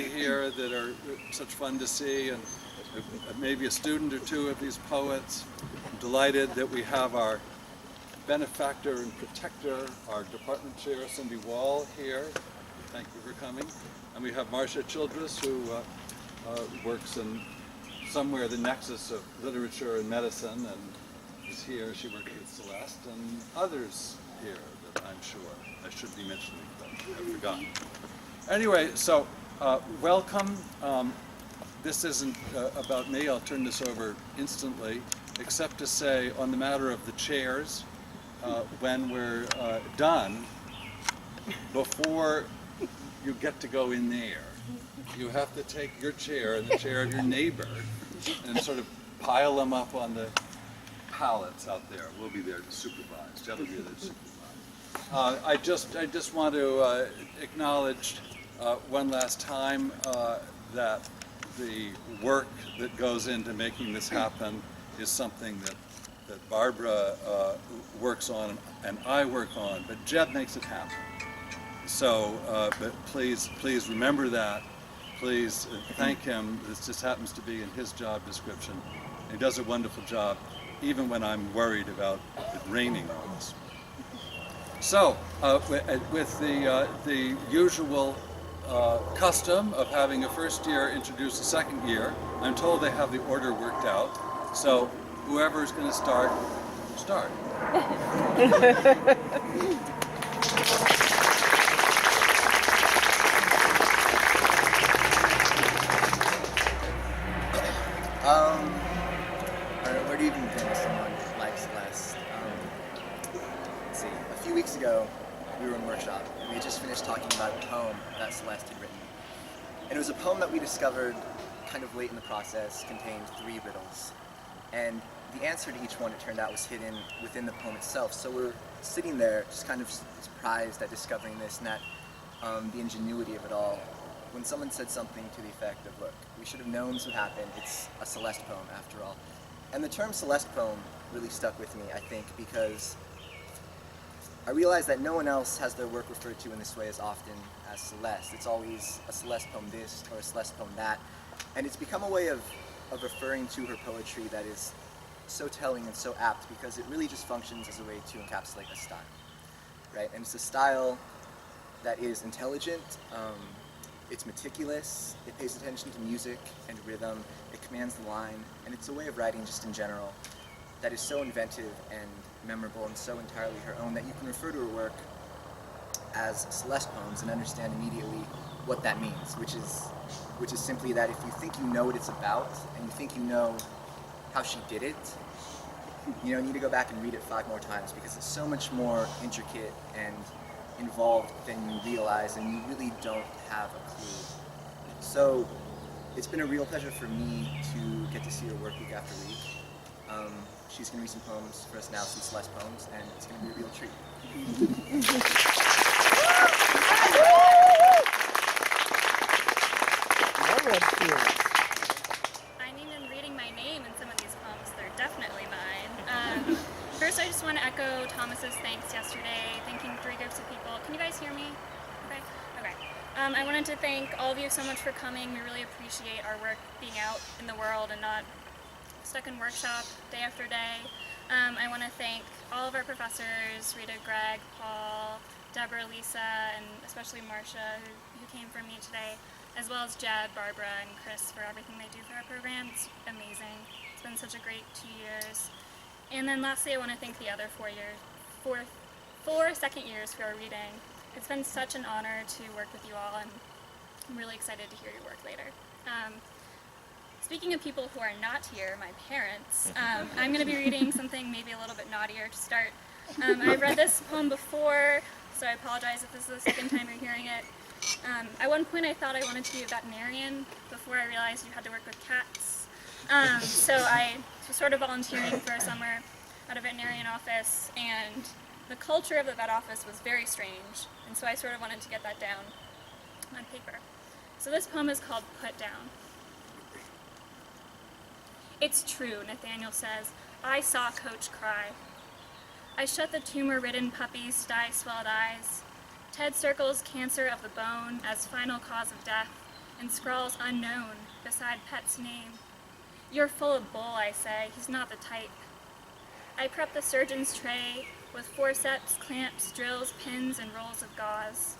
here that are such fun to see, and maybe a student or two of these poets. I'm delighted that we have our benefactor and protector, our department chair, Cindy Wall, here. Thank you for coming. And we have Marcia Childress, who works in somewhere the nexus of literature and medicine, and is here. She works with Celeste, and others here that I'm sure I should be mentioning, but I've forgotten. Anyway, so welcome. This isn't about me. I'll turn this over instantly, except to say on the matter of the chairs, when we're done, before you get to go in there, you have to take your chair and the chair of your neighbor and sort of pile them up on the pallets out there. We'll be there to supervise. Jeff will be there to supervise. I just want to acknowledge one last time that the work that goes into making this happen is something that Barbara works on and I work on, but Jeb makes it happen. So, but please remember that. Please thank him. This just happens to be in his job description. He does a wonderful job, even when I'm worried about it raining on us. So, with the usual custom of having a first year introduce a second year, I'm told they have the order worked out. So, whoever is going to start. Where do you even begin with someone like Celeste? Let's see. A few weeks ago, we were in workshop, and we had just finished talking about a poem that Celeste had written. And it was a poem that we discovered kind of late in the process contained 3 riddles. And the answer to each one, it turned out, was hidden within the poem itself. So we're sitting there just kind of surprised at discovering this and at the ingenuity of it all, when someone said something to the effect of, look, we should have known this would happen. It's a Celeste poem, after all. And the term Celeste poem really stuck with me, I think, because I realized that no one else has their work referred to in this way as often as Celeste. It's always a Celeste poem this or a Celeste poem that. And it's become a way of referring to her poetry that is so telling and so apt, because it really just functions as a way to encapsulate a style, right? And it's a style that is intelligent, it's meticulous, it pays attention to music and rhythm, it commands the line, and it's a way of writing just in general that is so inventive and memorable and so entirely her own that you can refer to her work as Celeste poems and understand immediately what that means, which is simply that if you think you know what it's about and you think you know how she did it, you need to go back and read it 5 more times, because it's so much more intricate and involved than you realize, and you really don't have a clue. So it's been a real pleasure for me to get to see her work week after week. She's going to read some poems for us now, some Celeste poems, and it's going to be a real treat. I'm even reading my name in some of these poems. They're definitely mine. First, I just want to echo Thomas's thanks yesterday, thanking 3 groups of people. Can you guys hear me? Okay. I wanted to thank all of you so much for coming. We really appreciate our work being out in the world and not stuck in workshop day after day. I want to thank all of our professors, Rita, Greg, Paul, Deborah, Lisa, and especially Marcia, who came for me today, as well as Jed, Barbara, and Chris for everything they do for our program. It's amazing. It's been such a great 2 years. And then lastly, I want to thank the other 4 second years for our reading. It's been such an honor to work with you all, and I'm really excited to hear your work later. Speaking of people who are not here, my parents, I'm going to be reading something maybe a little bit naughtier to start. I've read this poem before, so I apologize if this is the second time you're hearing it. At one point I thought I wanted to be a veterinarian before I realized you had to work with cats. So I was sort of volunteering for a summer at a veterinarian office, and the culture of the vet office was very strange, and so I sort of wanted to get that down on paper. So this poem is called Put Down. It's true, Nathaniel says. I saw Coach cry. I shut the tumor-ridden puppy's sty-swelled eyes. Ted circles cancer of the bone as final cause of death, and scrawls unknown beside pet's name. You're full of bull, I say, he's not the type. I prep the surgeon's tray with forceps, clamps, drills, pins, and rolls of gauze.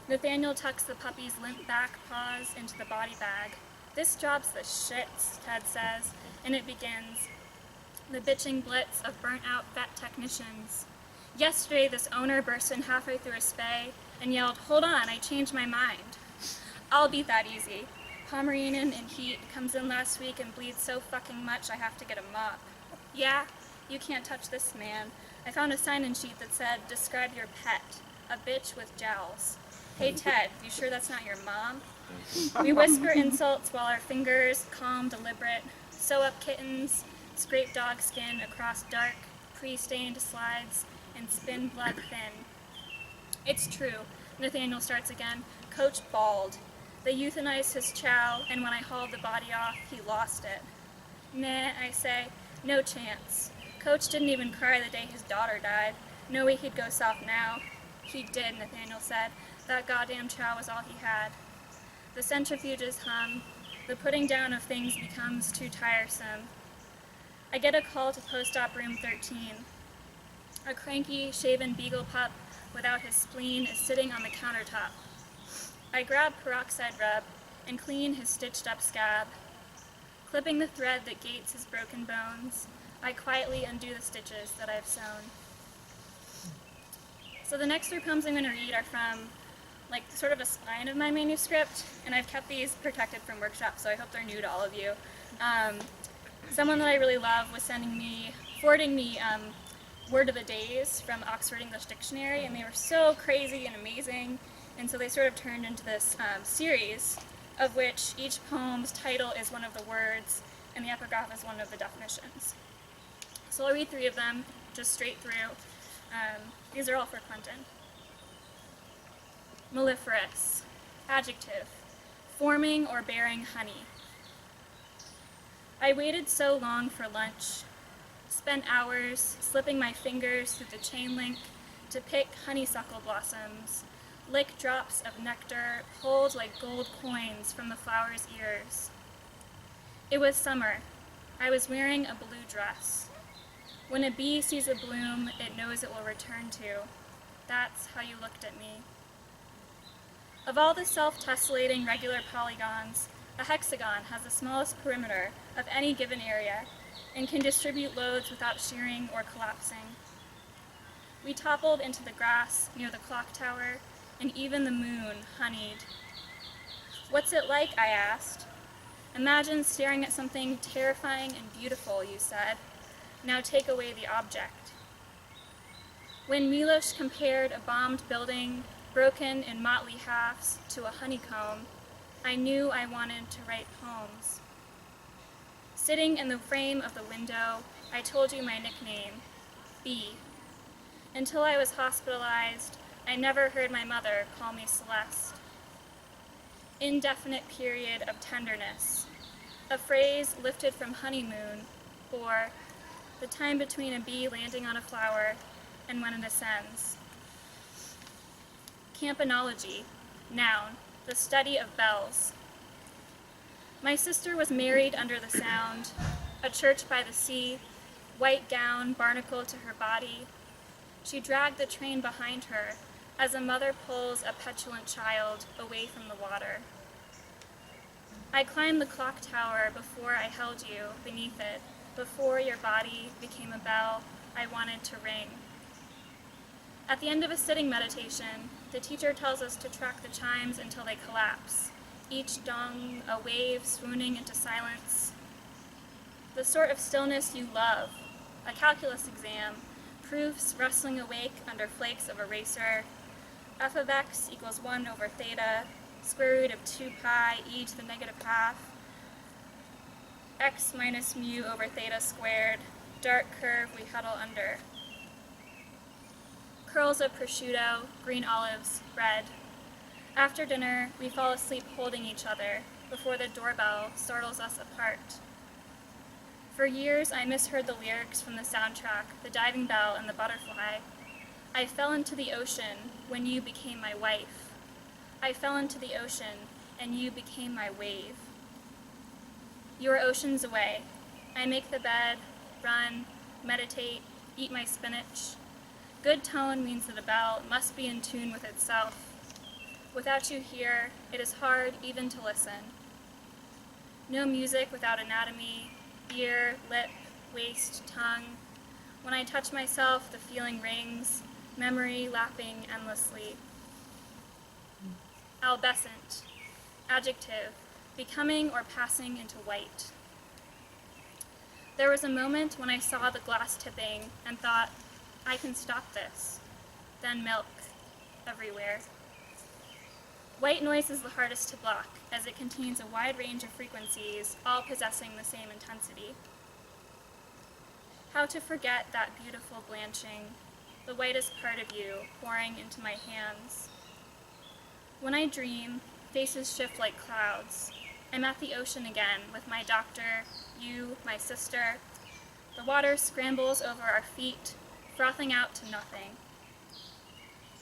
Nathaniel tucks the puppy's limp back paws into the body bag. This job's the shits, Ted says, and it begins. The bitching blitz of burnt-out vet technicians. Yesterday, this owner burst in halfway through a spay and yelled, "Hold on, I changed my mind." I'll beat that easy. Pomeranian in heat comes in last week and bleeds so fucking much I have to get a mop. Yeah, you can't touch this man. I found a sign-in sheet that said, "Describe your pet, a bitch with jowls." Hey Ted, you sure that's not your mom? We whisper insults while our fingers, calm, deliberate, sew up kittens, scrape dog skin across dark, pre-stained slides, and spin blood thin. It's true, Nathaniel starts again. Coach bawled. They euthanized his chow, and when I hauled the body off, he lost it. Nah, I say, no chance. Coach didn't even cry the day his daughter died. No way he'd go soft now. He did, Nathaniel said. That goddamn chow was all he had. The centrifuges hum. The putting down of things becomes too tiresome. I get a call to post-op room 13. A cranky, shaven beagle pup without his spleen is sitting on the countertop. I grab peroxide rub and clean his stitched-up scab. Clipping the thread that gates his broken bones, I quietly undo the stitches that I've sewn. So the next 3 poems I'm going to read are from sort of a spine of my manuscript, and I've kept these protected from workshops, so I hope they're new to all of you. Someone that I really love was forwarding me Word of the Days from Oxford English Dictionary, and they were so crazy and amazing, and so they sort of turned into this series of which each poem's title is one of the words, and the epigraph is one of the definitions. So I'll read 3 of them, just straight through. These are all for Quentin. Mellifluous, adjective, forming or bearing honey. I waited so long for lunch, spent hours slipping my fingers through the chain link to pick honeysuckle blossoms, lick drops of nectar pulled like gold coins from the flower's ears. It was summer. I was wearing a blue dress. When a bee sees a bloom, it knows it will return to. That's how you looked at me. Of all the self-tessellating regular polygons, a hexagon has the smallest perimeter of any given area and can distribute loads without shearing or collapsing. We toppled into the grass near the clock tower, and even the moon honeyed. What's it like? I asked. Imagine staring at something terrifying and beautiful, you said. Now take away the object. When Milosh compared a bombed building, broken in motley halves, to a honeycomb, I knew I wanted to write poems. Sitting in the frame of the window, I told you my nickname, B. Until I was hospitalized, I never heard my mother call me Celeste. Indefinite period of tenderness, a phrase lifted from honeymoon, or the time between a bee landing on a flower and when it ascends. Campanology, noun, the study of bells. My sister was married under the sound, a church by the sea, white gown barnacled to her body. She dragged the train behind her as a mother pulls a petulant child away from the water. I climbed the clock tower before I held you beneath it, before your body became a bell I wanted to ring. At the end of a sitting meditation, the teacher tells us to track the chimes until they collapse, each dong a wave swooning into silence. The sort of stillness you love, a calculus exam, proofs rustling awake under flakes of eraser, f of x equals 1 over theta, square root of 2 pi e to the negative half, x minus mu over theta squared, dark curve we huddle under. Curls of prosciutto, green olives, bread. After dinner, we fall asleep holding each other before the doorbell startles us apart. For years, I misheard the lyrics from the soundtrack, The Diving Bell and the Butterfly. I fell into the ocean when you became my wife. I fell into the ocean and you became my wave. You are oceans away. I make the bed, run, meditate, eat my spinach. Good tone means that a bell must be in tune with itself. Without you here, it is hard even to listen. No music without anatomy, ear, lip, waist, tongue. When I touch myself, the feeling rings, memory lapping endlessly. Albescent, adjective, becoming or passing into white. There was a moment when I saw the glass tipping and thought, I can stop this. Then milk, everywhere. White noise is the hardest to block, as it contains a wide range of frequencies, all possessing the same intensity. How to forget that beautiful blanching, the whitest part of you pouring into my hands. When I dream, faces shift like clouds. I'm at the ocean again with my doctor, you, my sister. The water scrambles over our feet, frothing out to nothing.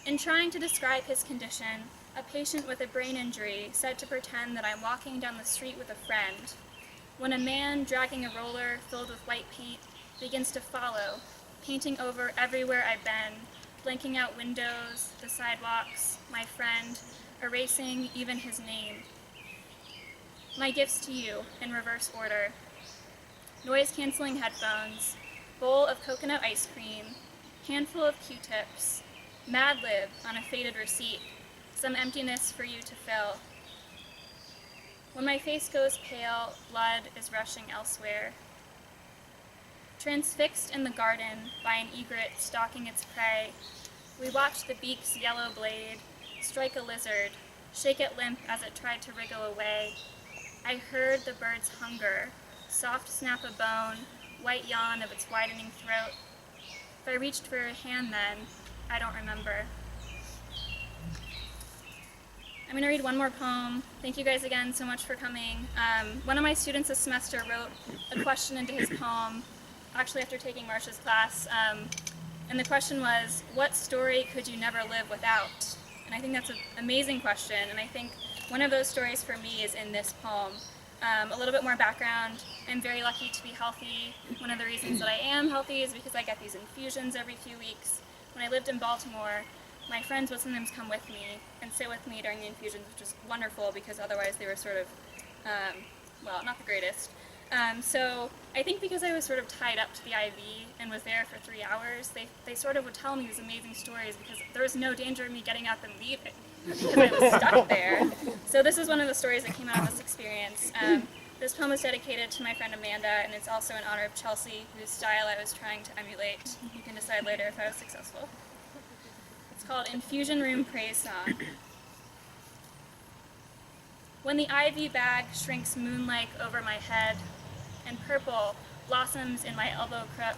In trying to describe his condition, a patient with a brain injury said to pretend that I'm walking down the street with a friend, when a man dragging a roller filled with white paint begins to follow, painting over everywhere I've been, blanking out windows, the sidewalks, my friend, erasing even his name. My gifts to you, in reverse order. Noise-canceling headphones, bowl of coconut ice cream, handful of Q-tips, Mad Lib on a faded receipt, some emptiness for you to fill. When my face goes pale, blood is rushing elsewhere. Transfixed in the garden by an egret stalking its prey, we watch the beak's yellow blade strike a lizard, shake it limp as it tried to wriggle away. I heard the bird's hunger, soft snap of bone, white yawn of its widening throat. If I reached for a hand then, I don't remember. I'm going to read one more poem. Thank you guys again so much for coming. One of my students this semester wrote a question into his poem, actually after taking Marsha's class, and the question was, what story could you never live without? And I think that's an amazing question, and I think one of those stories for me is in this poem. A little bit more background. I'm very lucky to be healthy. One of the reasons that I am healthy is because I get these infusions every few weeks. When I lived in Baltimore, my friends would sometimes come with me and sit with me during the infusions, which was wonderful because otherwise they were sort of, well, not the greatest. So I think because I was sort of tied up to the IV and was there for 3 hours, they sort of would tell me these amazing stories because there was no danger of me getting up and leaving because I was stuck there. So this is one of the stories that came out of this experience. This poem is dedicated to my friend Amanda, and it's also in honor of Chelsea, whose style I was trying to emulate. You can decide later if I was successful. It's called Infusion Room Praise Song. When the IV bag shrinks moon-like over my head, and purple blossoms in my elbow crook,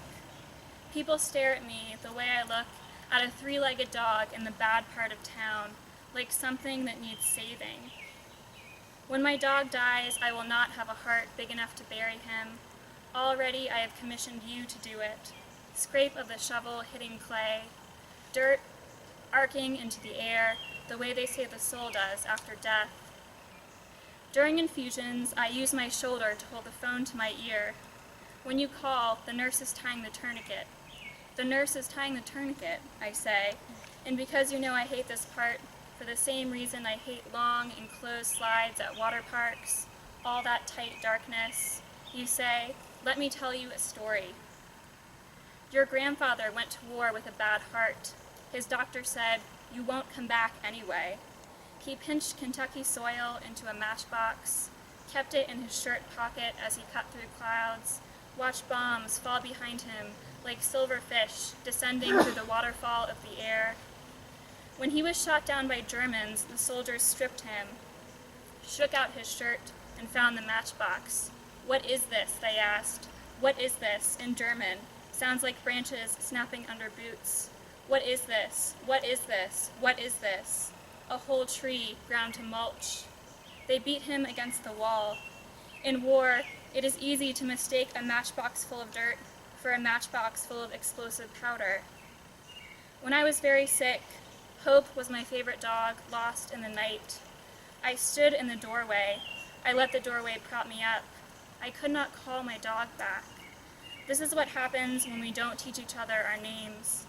people stare at me the way I look at a three-legged dog in the bad part of town, like something that needs saving. When my dog dies, I will not have a heart big enough to bury him. Already I have commissioned you to do it. Scrape of the shovel hitting clay, dirt arcing into the air, the way they say the soul does after death. During infusions, I use my shoulder to hold the phone to my ear. When you call, the nurse is tying the tourniquet. The nurse is tying the tourniquet, I say, and because you know I hate this part, for the same reason I hate long, enclosed slides at water parks, all that tight darkness, you say, let me tell you a story. Your grandfather went to war with a bad heart. His doctor said, you won't come back anyway. He pinched Kentucky soil into a matchbox, kept it in his shirt pocket as he cut through clouds, watched bombs fall behind him like silver fish descending through the waterfall of the air. When he was shot down by Germans, the soldiers stripped him, shook out his shirt, and found the matchbox. What is this? They asked. What is this? In German. Sounds like branches snapping under boots. What is this? What is this? What is this? A whole tree ground to mulch. They beat him against the wall. In war, it is easy to mistake a matchbox full of dirt for a matchbox full of explosive powder. When I was very sick, Hope was my favorite dog, lost in the night. I stood in the doorway. I let the doorway prop me up. I could not call my dog back. This is what happens when we don't teach each other our names.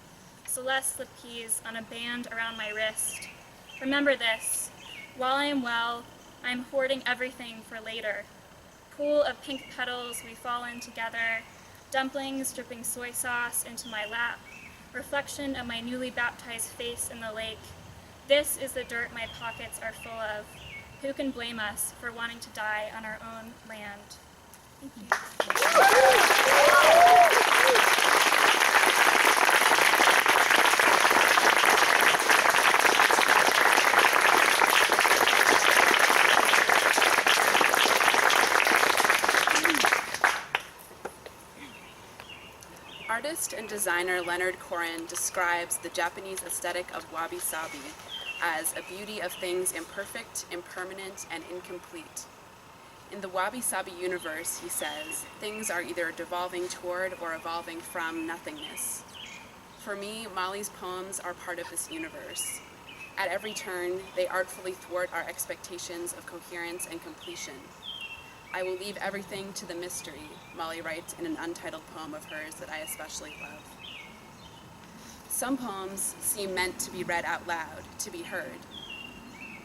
Celeste slipped keys on a band around my wrist. Remember this. While I am well, I am hoarding everything for later. Pool of pink petals we fall in together, dumplings dripping soy sauce into my lap, reflection of my newly baptized face in the lake. This is the dirt my pockets are full of. Who can blame us for wanting to die on our own land? Thank you. Artist and designer Leonard Cohen describes the Japanese aesthetic of wabi-sabi as a beauty of things imperfect, impermanent, and incomplete. In the wabi-sabi universe, he says, things are either devolving toward or evolving from nothingness. For me, Molly's poems are part of this universe. At every turn, they artfully thwart our expectations of coherence and completion. I will leave everything to the mystery, Molly writes in an untitled poem of hers that I especially love. Some poems seem meant to be read out loud, to be heard.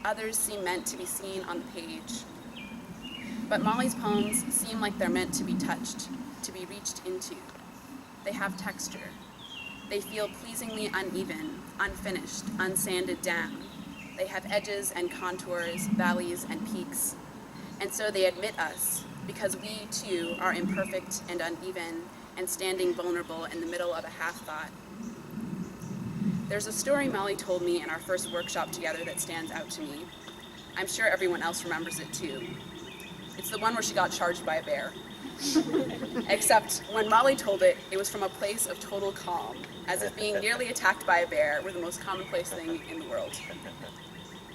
Others seem meant to be seen on the page. But Molly's poems seem like they're meant to be touched, to be reached into. They have texture. They feel pleasingly uneven, unfinished, unsanded down. They have edges and contours, valleys and peaks. And so they admit us, because we too are imperfect and uneven and standing vulnerable in the middle of a half-thought. There's a story Molly told me in our first workshop together that stands out to me. I'm sure everyone else remembers it too. It's the one where she got charged by a bear. Except when Molly told it, it was from a place of total calm, as if being nearly attacked by a bear were the most commonplace thing in the world.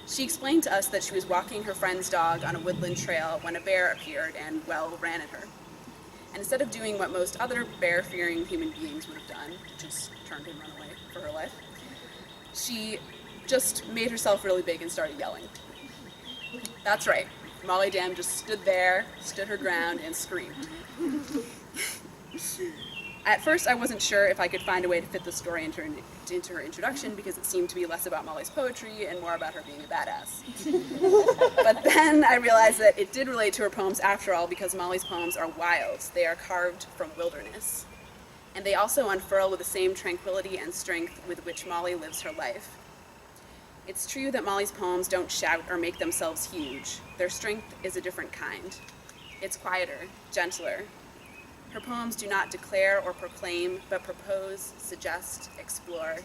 She explained to us that she was walking her friend's dog on a woodland trail when a bear appeared and, well, ran at her. And instead of doing what most other bear-fearing human beings would have done, just turned and run away for her life, she just made herself really big and started yelling. That's right. Molly Dam just stood there, stood her ground, and screamed. At first, I wasn't sure if I could find a way to fit the story into her introduction because it seemed to be less about Molly's poetry and more about her being a badass. But then I realized that it did relate to her poems after all because Molly's poems are wild. They are carved from wilderness. And they also unfurl with the same tranquility and strength with which Molly lives her life. It's true that Molly's poems don't shout or make themselves huge. Their strength is a different kind. It's quieter, gentler. Her poems do not declare or proclaim, but propose, suggest, explore.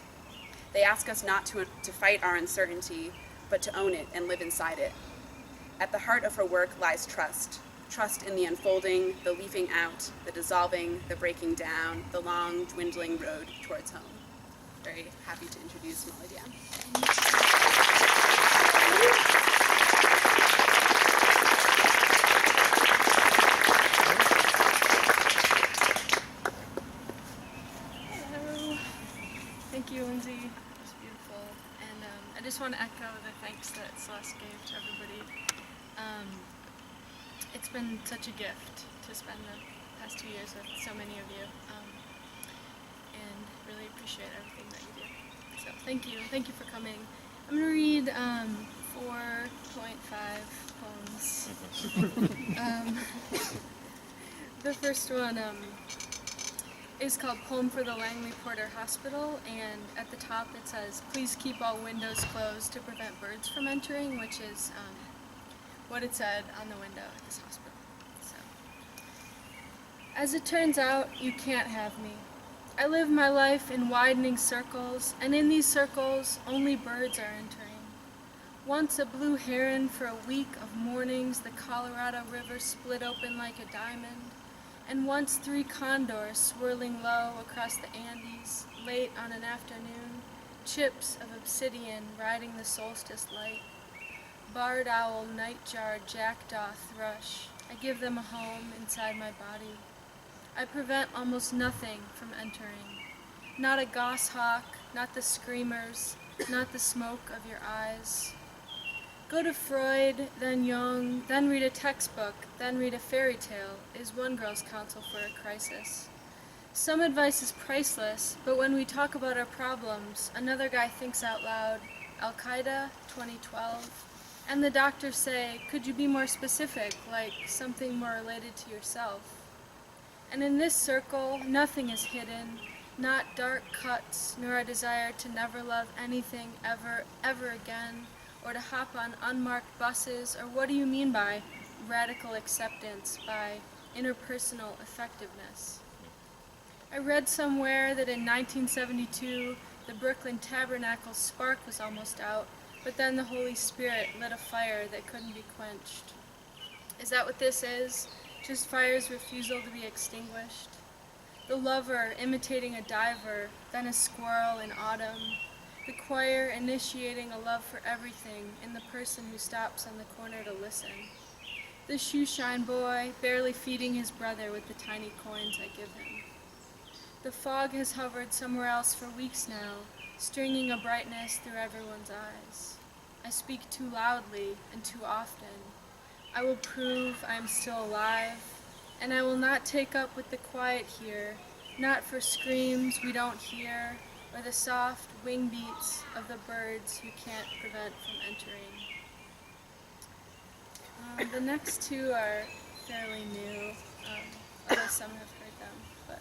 They ask us not to fight our uncertainty, but to own it and live inside it. At the heart of her work lies trust. Trust in the unfolding, the leafing out, the dissolving, the breaking down, the long, dwindling road towards home. Very happy to introduce Molly Dam. Thank you, Lindsay. It was beautiful. And I just want to echo the thanks that Celeste gave to everybody. It's been such a gift to spend the past 2 years with so many of you, and really appreciate everything that you do. So thank you. Thank you for coming. I'm going to read 4.5 poems. The first one is called Poem for the Langley Porter Hospital, and at the top it says, "Please keep all windows closed to prevent birds from entering," which is what it said on the window at this hospital. So, as it turns out, you can't have me. I live my life in widening circles, and in these circles, only birds are entering. Once a blue heron for a week of mornings, the Colorado River split open like a diamond. And once 3 condors swirling low across the Andes, late on an afternoon, chips of obsidian riding the solstice light. Barred owl, nightjar, jackdaw, thrush, I give them a home inside my body. I prevent almost nothing from entering. Not a goshawk, not the screamers, not the smoke of your eyes. Go to Freud, then Jung, then read a textbook, then read a fairy tale, is one girl's counsel for a crisis. Some advice is priceless, but when we talk about our problems, another guy thinks out loud, Al-Qaeda, 2012, and the doctors say, could you be more specific, like something more related to yourself? And in this circle, nothing is hidden, not dark cuts, nor a desire to never love anything ever, ever again, or to hop on unmarked buses, or what do you mean by radical acceptance, by interpersonal effectiveness? I read somewhere that in 1972, the Brooklyn Tabernacle's spark was almost out, but then the Holy Spirit lit a fire that couldn't be quenched. Is that what this is? Just fire's refusal to be extinguished? The lover imitating a diver, then a squirrel in autumn. The choir initiating a love for everything in the person who stops on the corner to listen. The shoeshine boy barely feeding his brother with the tiny coins I give him. The fog has hovered somewhere else for weeks now, stringing a brightness through everyone's eyes. I speak too loudly and too often. I will prove I am still alive, and I will not take up with the quiet here, not for screams we don't hear, or the soft wing beats of the birds you can't prevent from entering. The next two are fairly new, although some have heard them. But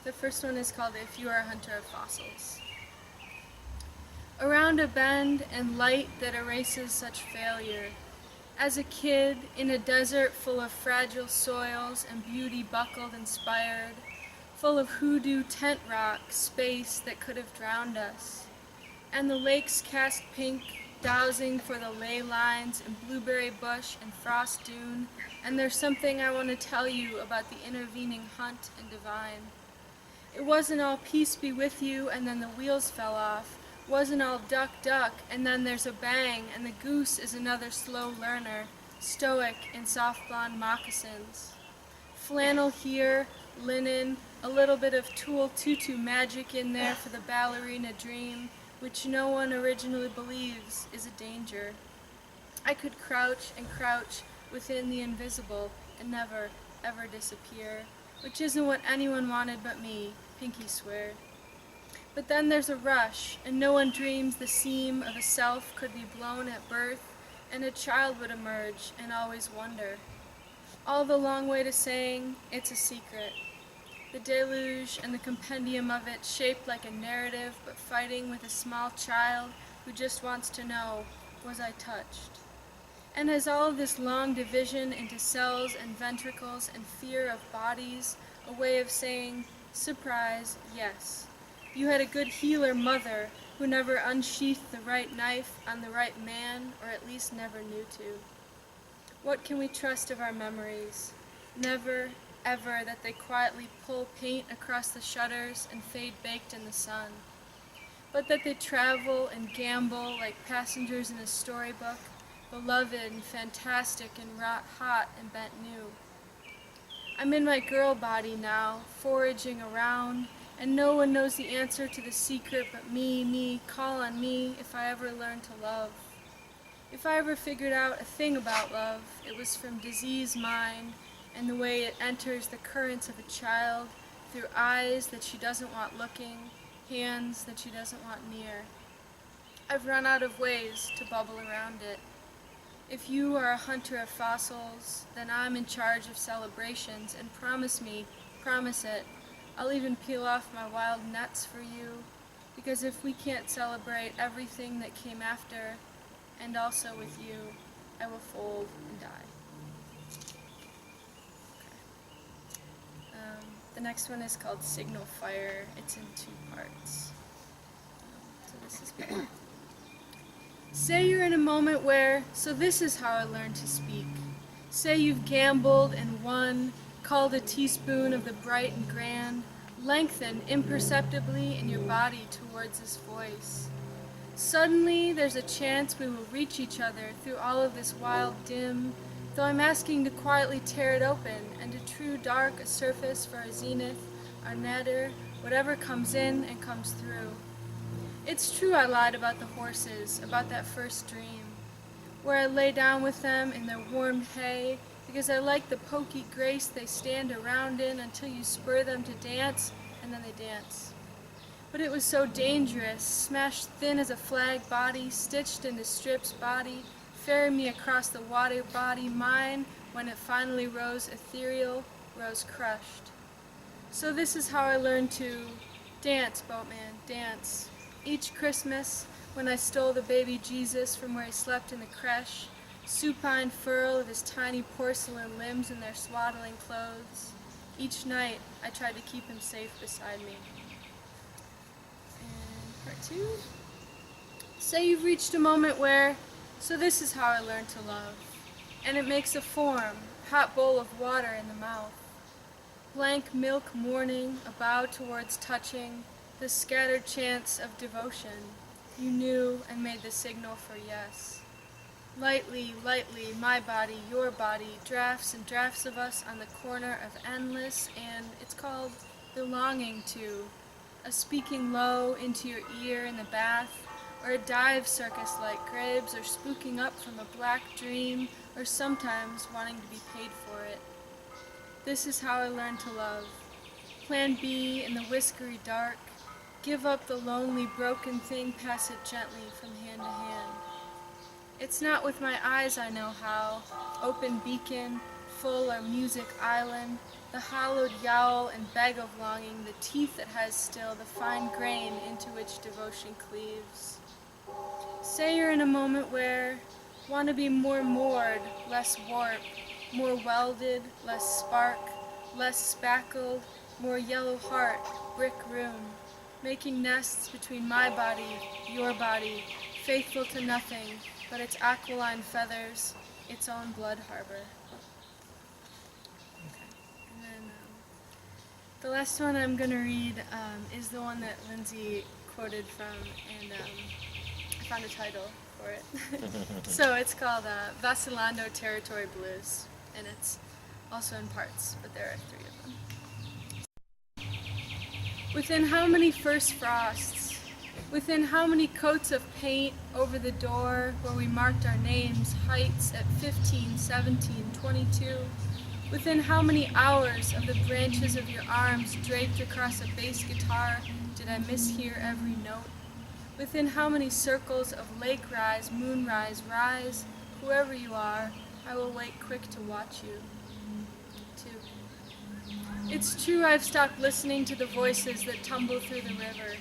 the first one is called If You Are a Hunter of Fossils. Around a bend and light that erases such failure, as a kid in a desert full of fragile soils and beauty buckled and spired, full of hoodoo tent rock, space that could have drowned us, and the lakes cast pink, dowsing for the ley lines and blueberry bush and frost dune, and there's something I want to tell you about the intervening hunt and divine. It wasn't all peace be with you and then the wheels fell off, wasn't all duck duck and then there's a bang and the goose is another slow learner, stoic in soft blonde moccasins. Flannel here, linen, a little bit of tulle tutu magic in there for the ballerina dream, which no one originally believes is a danger. I could crouch and crouch within the invisible and never, ever disappear, which isn't what anyone wanted but me, pinky swear. But then there's a rush, and no one dreams the seam of a self could be blown at birth, and a child would emerge and always wonder. All the long way to saying, it's a secret. The deluge and the compendium of it shaped like a narrative, but fighting with a small child who just wants to know, was I touched? And as all of this long division into cells and ventricles and fear of bodies, a way of saying, surprise, yes. You had a good healer mother who never unsheathed the right knife on the right man, or at least never knew to. What can we trust of our memories? Never, ever that they quietly pull paint across the shutters and fade baked in the sun, but that they travel and gamble like passengers in a storybook, beloved and fantastic and hot and bent new. I'm in my girl body now, foraging around, and no one knows the answer to the secret but me, call on me if I ever learn to love. If I ever figured out a thing about love, it was from diseased mind and the way it enters the currents of a child through eyes that she doesn't want looking, hands that she doesn't want near. I've run out of ways to bubble around it. If you are a hunter of fossils, then I'm in charge of celebrations, and promise me, promise it, I'll even peel off my wild nuts for you, because if we can't celebrate everything that came after, and also with you, I will fold and die. The next one is called Signal Fire. It's in 2 parts. So this is bad. Say you're in a moment where, so this is how I learned to speak. Say you've gambled and won, called a teaspoon of the bright and grand, lengthen imperceptibly in your body towards his voice. Suddenly there's a chance we will reach each other through all of this wild dim, though I'm asking to quietly tear it open, and a true dark a surface for our zenith, our nadir, whatever comes in and comes through. It's true I lied about the horses, about that first dream. where I lay down with them in their warm hay, because I like the pokey grace they stand around in until you spur them to dance, and then they dance. But it was so dangerous, smashed thin as a flag body, stitched into strips body, ferry me across the water body, mine, when it finally rose ethereal, rose crushed. So this is how I learned to dance, boatman, dance. Each Christmas, when I stole the baby Jesus from where he slept in the creche, supine furl of his tiny porcelain limbs in their swaddling clothes. Each night, I tried to keep him safe beside me. And part 2. Say you've reached a moment where, so this is how I learned to love. And it makes a form, hot bowl of water in the mouth. Blank milk morning, a bow towards touching, the scattered chants of devotion. You knew and made the signal for yes. Lightly, lightly, my body, your body, drafts and drafts of us on the corner of endless, and it's called belonging to, a speaking low into your ear in the bath, or a dive circus like Graves, or spooking up from a black dream, or sometimes wanting to be paid for it. This is how I learned to love. Plan B in the whiskery dark, give up the lonely broken thing, pass it gently from hand to hand. It's not with my eyes I know how, open beacon, full or music island, the hollowed yowl and beg of longing, the teeth that has still, the fine grain into which devotion cleaves. Say you're in a moment where, want to be more moored, less warp, more welded, less spark, less spackled, more yellow heart, brick room, making nests between my body, your body, faithful to nothing but its aquiline feathers, its own blood harbor. And then the last one I'm going to read is the one that Lindsay quoted from, and I found a title for it. So it's called Vacilando Territory Blues, and it's also in parts, but there are 3 of them. Within how many first frosts, within how many coats of paint over the door where we marked our names, heights at 15, 17, 22, within how many hours of the branches of your arms draped across a bass guitar did I mishear every note? Within how many circles of lake rise, moonrise, rise, whoever you are, I will wait quick to watch you. 2. It's true I've stopped listening to the voices that tumble through the river.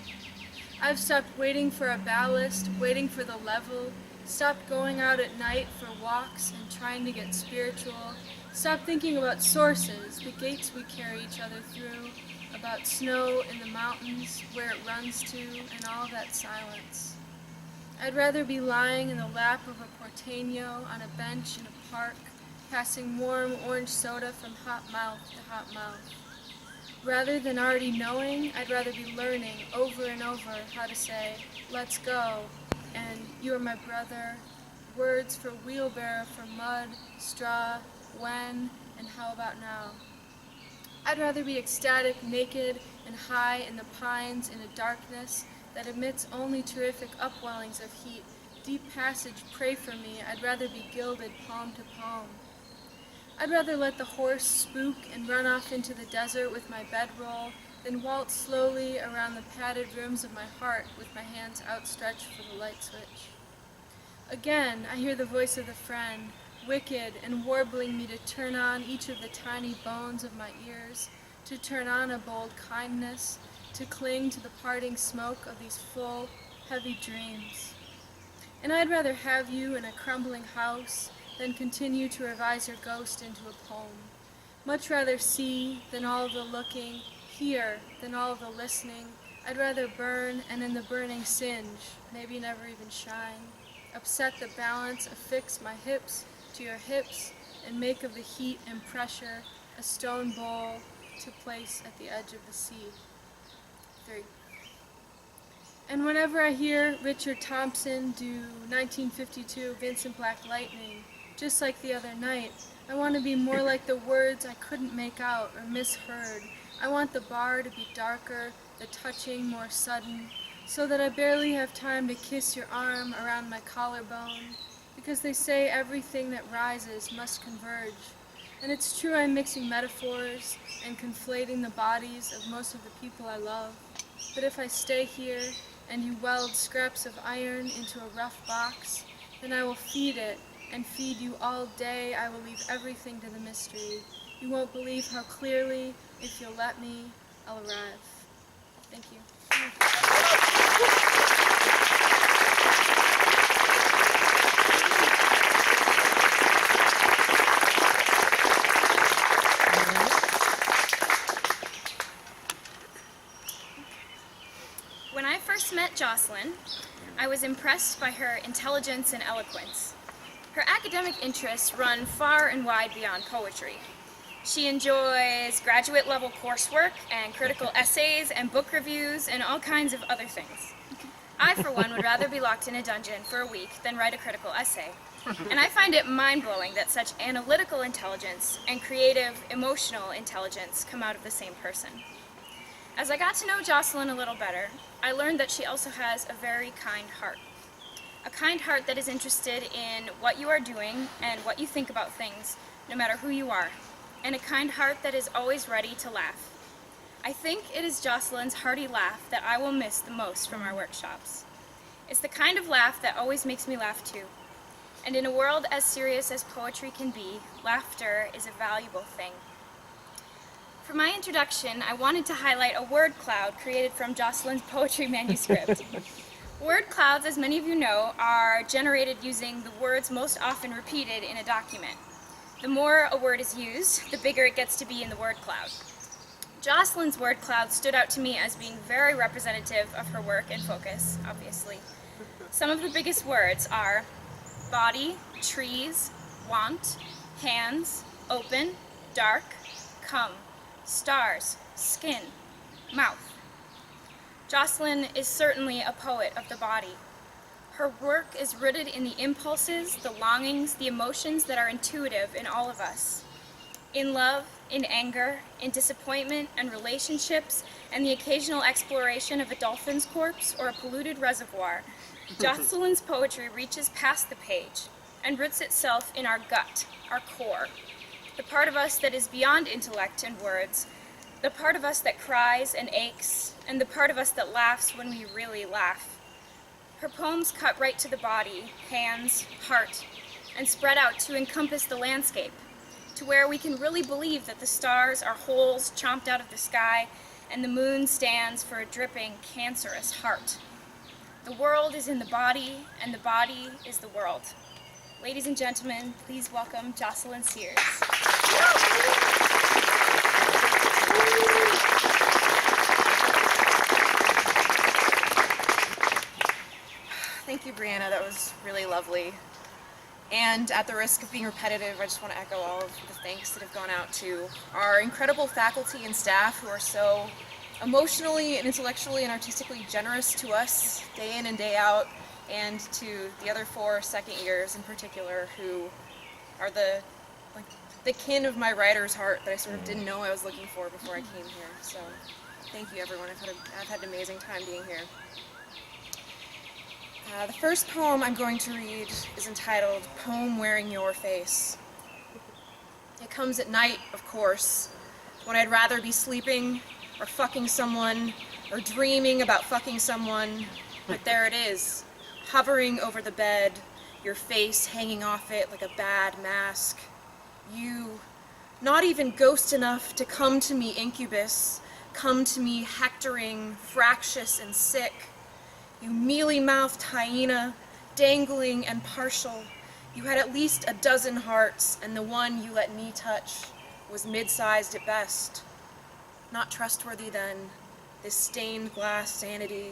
I've stopped waiting for a ballast, waiting for the level, stopped going out at night for walks and trying to get spiritual, stopped thinking about sources, the gates we carry each other through, about snow in the mountains, where it runs to, and all that silence. I'd rather be lying in the lap of a porteño on a bench in a park, passing warm orange soda from hot mouth to hot mouth. Rather than already knowing, I'd rather be learning over and over how to say, let's go, and you're my brother, words for wheelbarrow, for mud, straw, when, and how about now. I'd rather be ecstatic, naked, and high in the pines in a darkness that emits only terrific upwellings of heat. Deep passage, pray for me. I'd rather be gilded palm to palm. I'd rather let the horse spook and run off into the desert with my bedroll than waltz slowly around the padded rooms of my heart with my hands outstretched for the light switch. Again, I hear the voice of the friend, wicked and warbling me to turn on each of the tiny bones of my ears, to turn on a bold kindness, to cling to the parting smoke of these full, heavy dreams. And I'd rather have you in a crumbling house than continue to revise your ghost into a poem. Much rather see than all of the looking, hear than all of the listening. I'd rather burn and in the burning singe, maybe never even shine, upset the balance, affix my hips to your hips, and make of the heat and pressure a stone bowl to place at the edge of the sea. 3. And whenever I hear Richard Thompson do 1952 Vincent Black Lightning, just like the other night, I want to be more like the words I couldn't make out or misheard. I want the bar to be darker, the touching more sudden, so that I barely have time to kiss your arm around my collarbone, because they say everything that rises must converge. And it's true I'm mixing metaphors and conflating the bodies of most of the people I love. But if I stay here and you weld scraps of iron into a rough box, then I will feed it and feed you all day. I will leave everything to the mystery. You won't believe how clearly, if you'll let me, I'll arrive. Thank you. When I first met Jocelyn, I was impressed by her intelligence and eloquence. Her academic interests run far and wide beyond poetry. She enjoys graduate-level coursework and critical essays and book reviews and all kinds of other things. I, for one, would rather be locked in a dungeon for a week than write a critical essay. And I find it mind-blowing that such analytical intelligence and creative, emotional intelligence come out of the same person. As I got to know Jocelyn a little better, I learned that she also has a very kind heart. A kind heart that is interested in what you are doing and what you think about things, no matter who you are. And a kind heart that is always ready to laugh. I think it is Jocelyn's hearty laugh that I will miss the most from our workshops. It's the kind of laugh that always makes me laugh too. And in a world as serious as poetry can be, laughter is a valuable thing. For my introduction, I wanted to highlight a word cloud created from Jocelyn's poetry manuscript. Word clouds, as many of you know, are generated using the words most often repeated in a document. The more a word is used, the bigger it gets to be in the word cloud. Jocelyn's word cloud stood out to me as being very representative of her work and focus, obviously. Some of the biggest words are body, trees, want, hands, open, dark, come, stars, skin, mouth. Jocelyn is certainly a poet of the body. Her work is rooted in the impulses, the longings, the emotions that are intuitive in all of us. In love, in anger, in disappointment and relationships, and the occasional exploration of a dolphin's corpse or a polluted reservoir, Jocelyn's poetry reaches past the page and roots itself in our gut, our core, the part of us that is beyond intellect and words, the part of us that cries and aches, and the part of us that laughs when we really laugh. Her poems cut right to the body, hands, heart, and spread out to encompass the landscape, to where we can really believe that the stars are holes chomped out of the sky, and the moon stands for a dripping, cancerous heart. The world is in the body, and the body is the world. Ladies and gentlemen, please welcome Jocelyn Sears. Thank you, Brianna. That was really lovely. And at the risk of being repetitive, I just want to echo all of the thanks that have gone out to our incredible faculty and staff who are so emotionally and intellectually and artistically generous to us day in and day out, and to the other 4 second years in particular who are the kin of my writer's heart that I sort of didn't know I was looking for before I came here. So thank you, everyone. I've had an amazing time being here. The first poem I'm going to read is entitled Poem Wearing Your Face. It comes at night, of course, when I'd rather be sleeping or fucking someone or dreaming about fucking someone, but there it is, hovering over the bed, your face hanging off it like a bad mask. You, not even ghost enough to come to me incubus, come to me hectoring, fractious and sick. You mealy-mouthed hyena, dangling and partial. You had at least a dozen hearts, and the one you let me touch was mid-sized at best. Not trustworthy then, this stained glass sanity,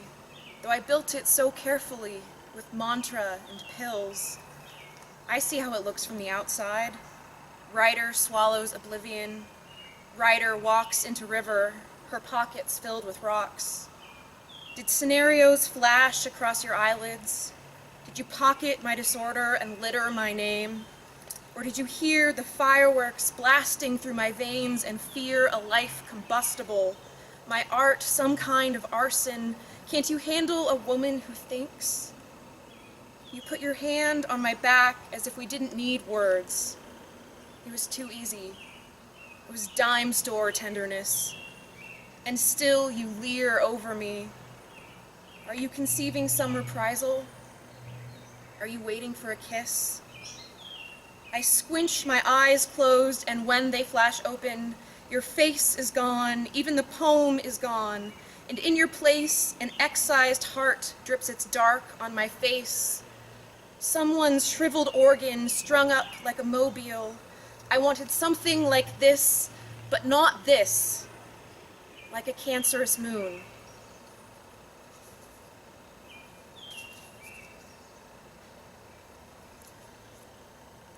though I built it so carefully with mantra and pills. I see how it looks from the outside. Writer swallows oblivion. Writer walks into river, her pockets filled with rocks. Did scenarios flash across your eyelids? Did you pocket my disorder and litter my name? Or did you hear the fireworks blasting through my veins and fear a life combustible? My art, some kind of arson. Can't you handle a woman who thinks? You put your hand on my back as if we didn't need words. It was too easy. It was dime store tenderness. And still you leer over me. Are you conceiving some reprisal? Are you waiting for a kiss? I squinch, my eyes closed, and when they flash open, your face is gone, even the poem is gone, and in your place, an excised heart drips its dark on my face. Someone's shriveled organ strung up like a mobile. I wanted something like this, but not this, like a cancerous moon.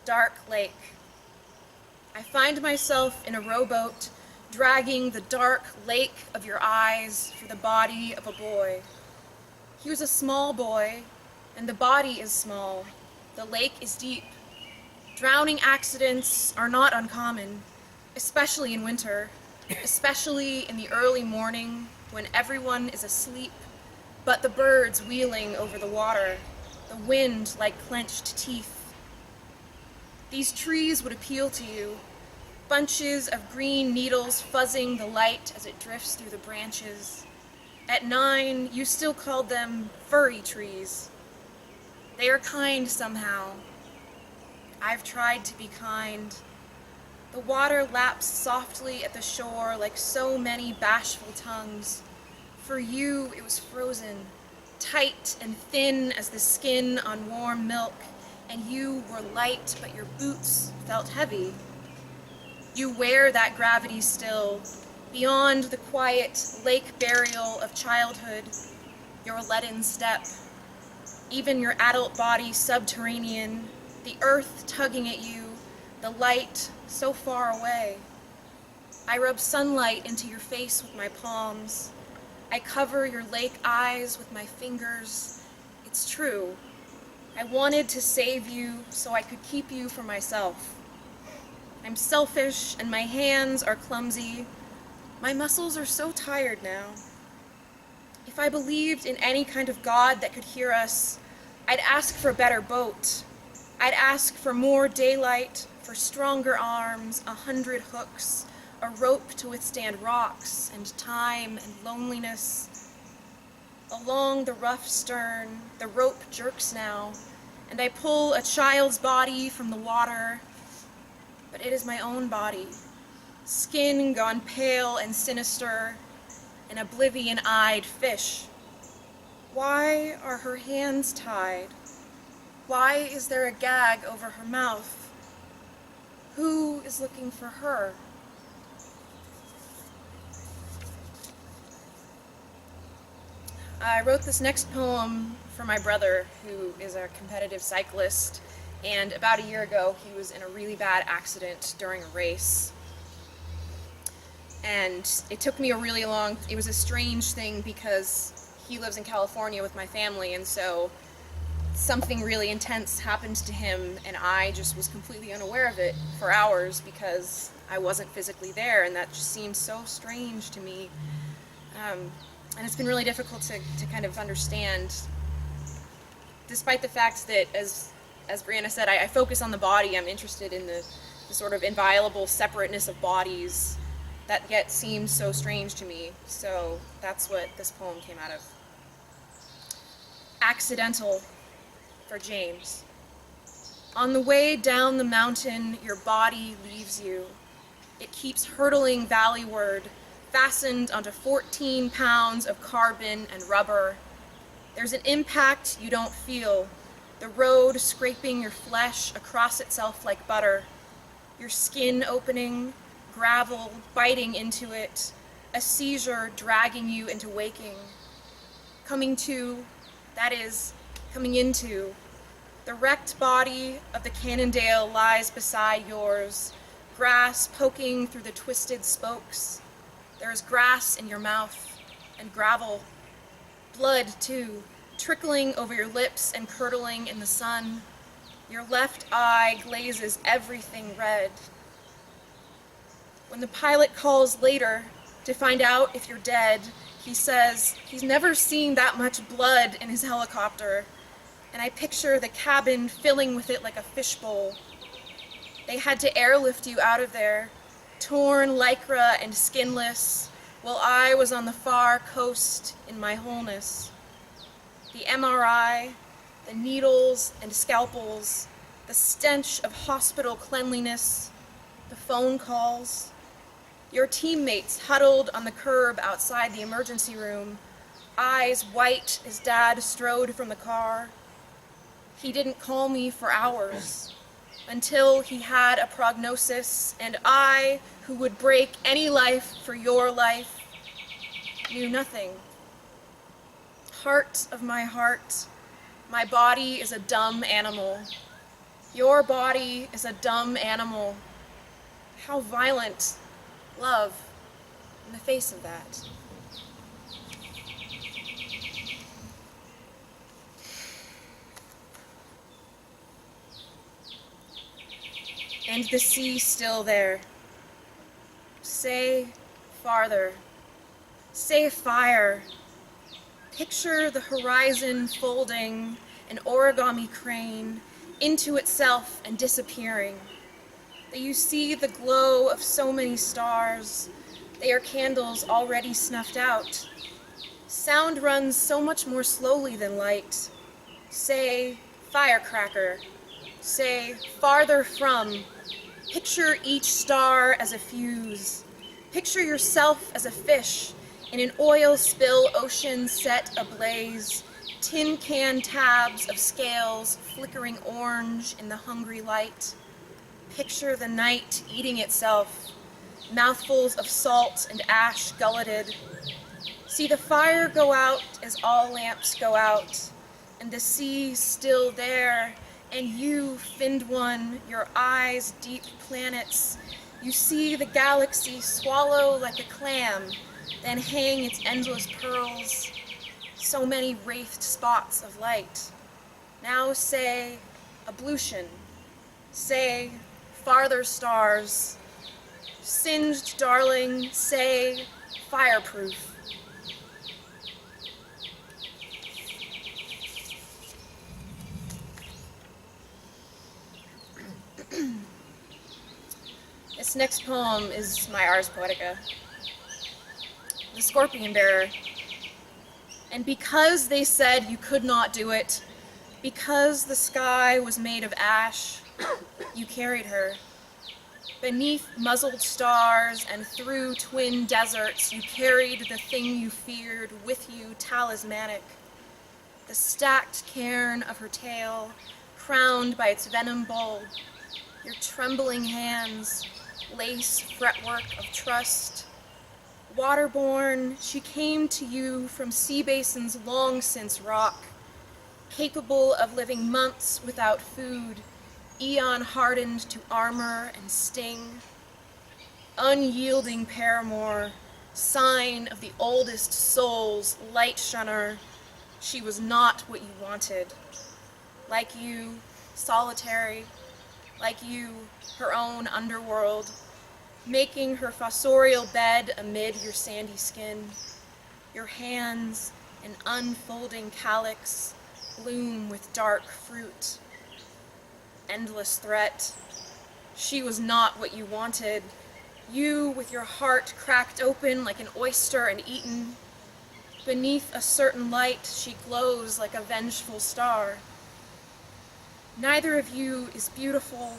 Dark lake. I find myself in a rowboat, dragging the dark lake of your eyes for the body of a boy. He was a small boy, and the body is small. The lake is deep. Drowning accidents are not uncommon, especially in winter, especially in the early morning when everyone is asleep, but the birds wheeling over the water, the wind like clenched teeth. These trees would appeal to you, bunches of green needles fuzzing the light as it drifts through the branches. At 9, you still called them furry trees. They are kind somehow. I've tried to be kind. The water laps softly at the shore like so many bashful tongues. For you, it was frozen, tight and thin as the skin on warm milk, and you were light, but your boots felt heavy. You wear that gravity still, beyond the quiet lake burial of childhood, your leaden step, even your adult body subterranean, the earth tugging at you, the light so far away. I rub sunlight into your face with my palms. I cover your lake eyes with my fingers. It's true. I wanted to save you so I could keep you for myself. I'm selfish and my hands are clumsy. My muscles are so tired now. If I believed in any kind of God that could hear us, I'd ask for a better boat. I'd ask for more daylight, for stronger arms, 100 hooks, a rope to withstand rocks and time and loneliness. Along the rough stern, the rope jerks now, and I pull a child's body from the water, but it is my own body, skin gone pale and sinister, an oblivion-eyed fish. Why are her hands tied? Why is there a gag over her mouth? Who is looking for her? I wrote this next poem for my brother, who is a competitive cyclist, and about a year ago he was in a really bad accident during a race. And it took me it was a strange thing because he lives in California with my family, and so something really intense happened to him, and I just was completely unaware of it for hours because I wasn't physically there, and that just seemed so strange to me. And it's been really difficult to kind of understand, despite the fact that, as Brianna said, I focus on the body. I'm interested in the sort of inviolable separateness of bodies that yet seems so strange to me. So that's what this poem came out of. Accidental, for James. On the way down the mountain, your body leaves you. It keeps hurtling valleyward, fastened onto 14 pounds of carbon and rubber. There's an impact you don't feel, the road scraping your flesh across itself like butter, your skin opening, gravel biting into it, a seizure dragging you into waking. Coming to, that is, coming into. The wrecked body of the Cannondale lies beside yours, grass poking through the twisted spokes. There is grass in your mouth, and gravel. Blood, too, trickling over your lips and curdling in the sun. Your left eye glazes everything red. When the pilot calls later to find out if you're dead, he says he's never seen that much blood in his helicopter. and I picture the cabin filling with it like a fishbowl. They had to airlift you out of there, torn lycra and skinless, while I was on the far coast in my wholeness. The MRI, the needles and scalpels, the stench of hospital cleanliness, the phone calls, your teammates huddled on the curb outside the emergency room, eyes white as Dad strode from the car. He didn't call me for hours, until he had a prognosis, and I, who would break any life for your life, knew nothing. Heart of my heart, my body is a dumb animal. Your body is a dumb animal. How violent, love, in the face of that. And the sea still there. Say farther. Say fire. Picture the horizon folding, an origami crane, into itself and disappearing. That you see the glow of so many stars. They are candles already snuffed out. Sound runs so much more slowly than light. Say firecracker. Say farther from. Picture each star as a fuse. Picture yourself as a fish in an oil spill ocean set ablaze, tin can tabs of scales flickering orange in the hungry light. Picture the night eating itself, mouthfuls of salt and ash gulleted. See the fire go out as all lamps go out, and the sea still there, and you, finned one, your eyes deep planets. You see the galaxy swallow like a clam, then hang its endless pearls. So many wraithed spots of light. Now say ablution. Say farther stars. Singed darling, say fireproof. This next poem is my Ars Poetica, The Scorpion Bearer. And because they said you could not do it, because the sky was made of ash, you carried her. Beneath muzzled stars and through twin deserts, you carried the thing you feared with you, talismanic. The stacked cairn of her tail, crowned by its venom bulb, your trembling hands, lace fretwork of trust. Waterborne, she came to you from sea basins long since rock, capable of living months without food, eon hardened to armor and sting. Unyielding paramour, sign of the oldest souls, light shunner, she was not what you wanted. Like you, solitary, like you, her own underworld, making her fossorial bed amid your sandy skin. Your hands, an unfolding calyx, bloom with dark fruit. Endless threat. She was not what you wanted. You, with your heart cracked open like an oyster and eaten. Beneath a certain light, she glows like a vengeful star. Neither of you is beautiful,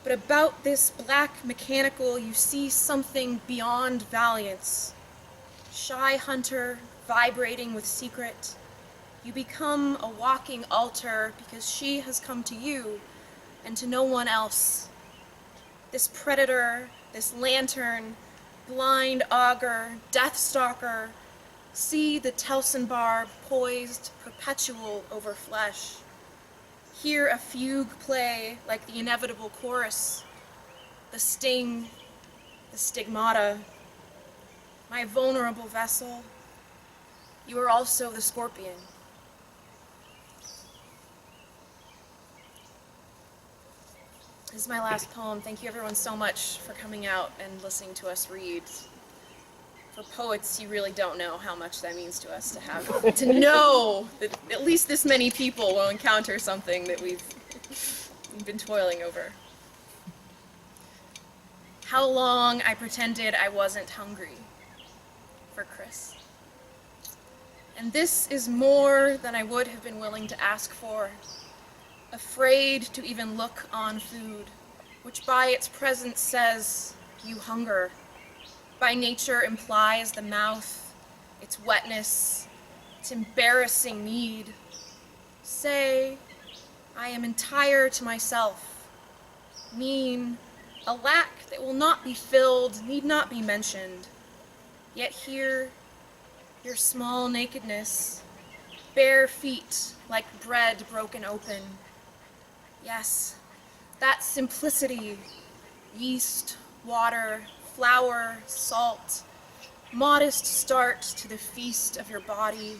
but about this black mechanical you see something beyond valiance. Shy hunter, vibrating with secret. You become a walking altar because she has come to you and to no one else. This predator, this lantern, blind augur, death stalker, see the Telson barb poised, perpetual over flesh. Hear a fugue play like the inevitable chorus, the sting, the stigmata. My vulnerable vessel, you are also the scorpion. This is my last poem. Thank you everyone so much for coming out and listening to us read. For poets, you really don't know how much that means to us to have, to know that at least this many people will encounter something that we've been toiling over. How long I pretended I wasn't hungry for Chris. And this is more than I would have been willing to ask for. Afraid to even look on food, which by its presence says, you hunger. By nature implies the mouth, its wetness, its embarrassing need. Say, I am entire to myself. Mean, a lack that will not be filled, need not be mentioned. Yet here, your small nakedness, bare feet like bread broken open. Yes, that simplicity, yeast, water, flour, salt, modest start to the feast of your body,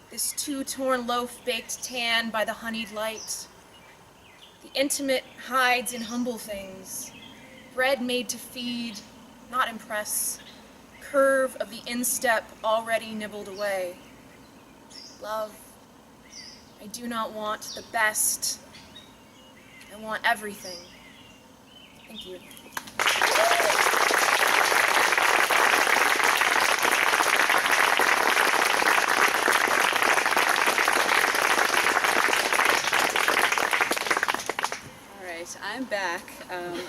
this two-torn loaf baked tan by the honeyed light. The intimate hides in humble things, bread made to feed, not impress, curve of the instep already nibbled away. Love, I do not want the best, I want everything. Thank you. I'm back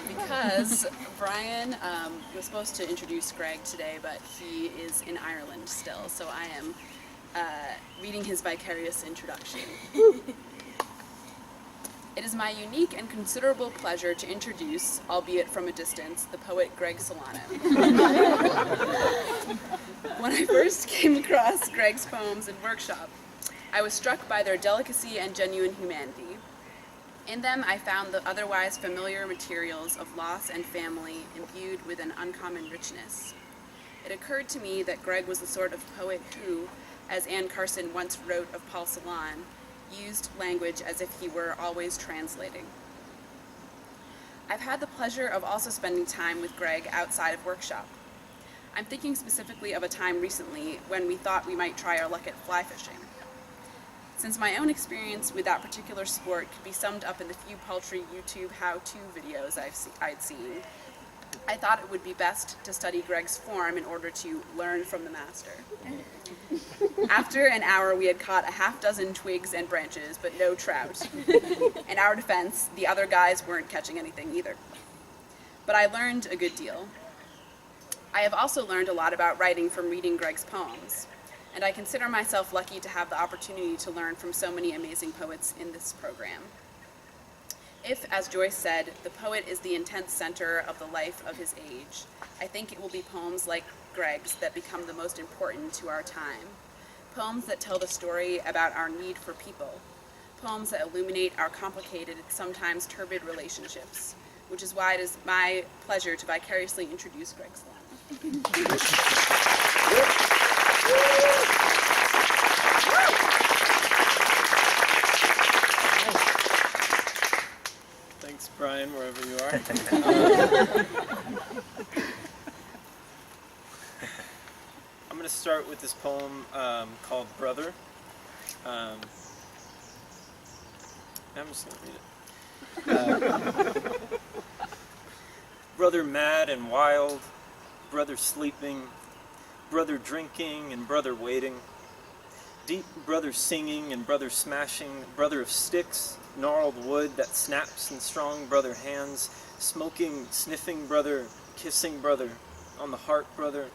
because Brian was supposed to introduce Greg today, but he is in Ireland still, so I am reading his vicarious introduction. It is my unique and considerable pleasure to introduce, albeit from a distance, the poet Greg Solano. When I first came across Greg's poems in workshop, I was struck by their delicacy and genuine humanity. In them, I found the otherwise familiar materials of loss and family imbued with an uncommon richness. It occurred to me that Greg was the sort of poet who, as Anne Carson once wrote of Paul Celan, used language as if he were always translating. I've had the pleasure of also spending time with Greg outside of workshop. I'm thinking specifically of a time recently when we thought we might try our luck at fly fishing. Since my own experience with that particular sport could be summed up in the few paltry YouTube how-to videos I'd seen, I thought it would be best to study Greg's form in order to learn from the master. After an hour, we had caught a half-dozen twigs and branches, but no trout. In our defense, the other guys weren't catching anything either. But I learned a good deal. I have also learned a lot about writing from reading Greg's poems, and I consider myself lucky to have the opportunity to learn from so many amazing poets in this program. If, as Joyce said, the poet is the intense center of the life of his age, I think it will be poems like Greg's that become the most important to our time. Poems that tell the story about our need for people. Poems that illuminate our complicated, sometimes turbid relationships, which is why it is my pleasure to vicariously introduce Greg Solano. Thanks, Brian, wherever you are. I'm going to start with this poem called Brother. I'm just going to read it. Brother mad and wild, brother sleeping, brother drinking and brother waiting, deep brother singing and brother smashing, brother of sticks, gnarled wood that snaps in strong brother hands, smoking, sniffing brother, kissing brother, on the heart brother,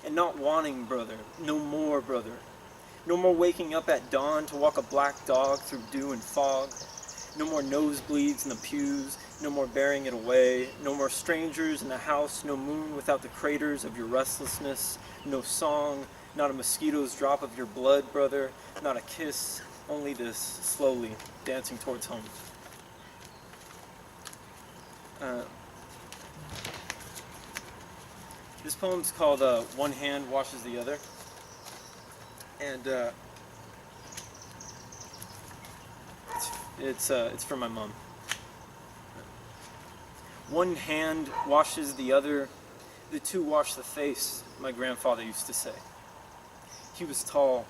and not wanting brother, no more brother, no more waking up at dawn to walk a black dog through dew and fog, no more nosebleeds in the pews, no more bearing it away, no more strangers in the house, no moon without the craters of your restlessness, no song, not a mosquito's drop of your blood, brother, not a kiss, only this, slowly, dancing towards home. This poem's called One Hand Washes the Other, and it's for my mom. One hand washes the other, The two wash the face, my grandfather used to say. He was tall.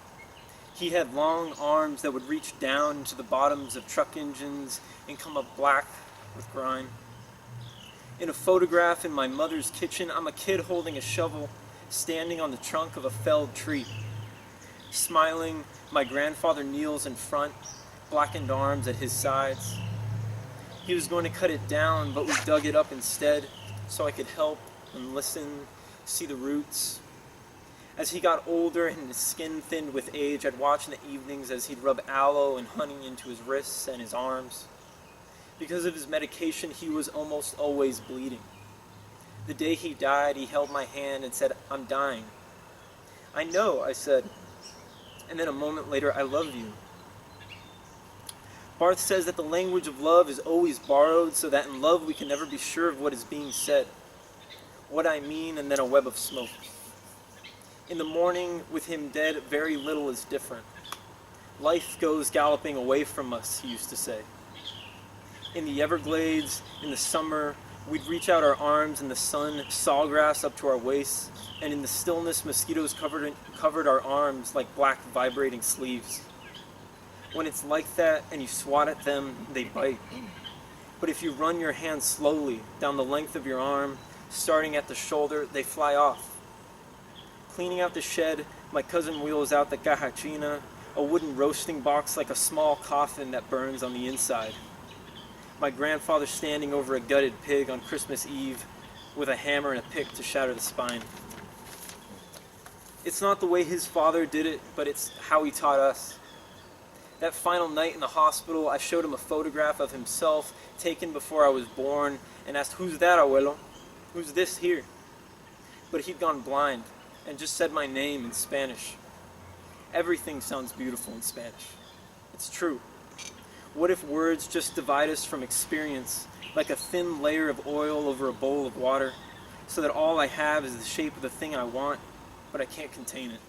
He had long arms that would reach down into the bottoms of truck engines and come up black with grime. In a photograph in my mother's kitchen, I'm a kid holding a shovel, standing on the trunk of a felled tree. Smiling, my grandfather kneels in front, blackened arms at his sides. He was going to cut it down, but we dug it up instead, so I could help and listen, see the roots. As he got older and his skin thinned with age, I'd watch in the evenings as he'd rub aloe and honey into his wrists and his arms. Because of his medication, he was almost always bleeding. The day he died, he held my hand and said, "I'm dying." "I know," I said. And then a moment later, "I love you." Barth says that the language of love is always borrowed, so that in love we can never be sure of what is being said. What I mean, and then a web of smoke. In the morning, with him dead, very little is different. Life goes galloping away from us, he used to say. In the Everglades, in the summer, we'd reach out our arms in the sun, sawgrass up to our waists, and in the stillness, mosquitoes covered our arms like black vibrating sleeves. When it's like that and you swat at them, they bite. But if you run your hand slowly down the length of your arm, starting at the shoulder, they fly off. Cleaning out the shed, my cousin wheels out the cajachina, a wooden roasting box like a small coffin that burns on the inside. My grandfather standing over a gutted pig on Christmas Eve with a hammer and a pick to shatter the spine. It's not the way his father did it, but it's how he taught us. That final night in the hospital, I showed him a photograph of himself taken before I was born and asked, "Who's that, abuelo? Who's this here?" But he'd gone blind and just said my name in Spanish. Everything sounds beautiful in Spanish. It's true. What if words just divide us from experience, like a thin layer of oil over a bowl of water, so that all I have is the shape of the thing I want, but I can't contain it?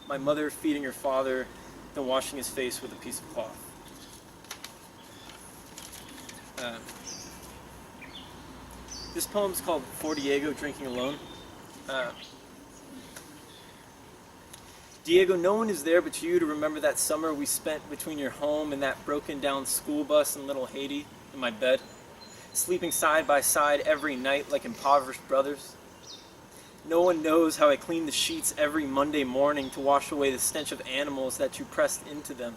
My mother feeding her father, then washing his face with a piece of cloth. This poem's called For Diego Drinking Alone. Diego, no one is there but you to remember that summer we spent between your home and that broken down school bus in Little Haiti in my bed, sleeping side by side every night like impoverished brothers. No one knows how I cleaned the sheets every Monday morning to wash away the stench of animals that you pressed into them.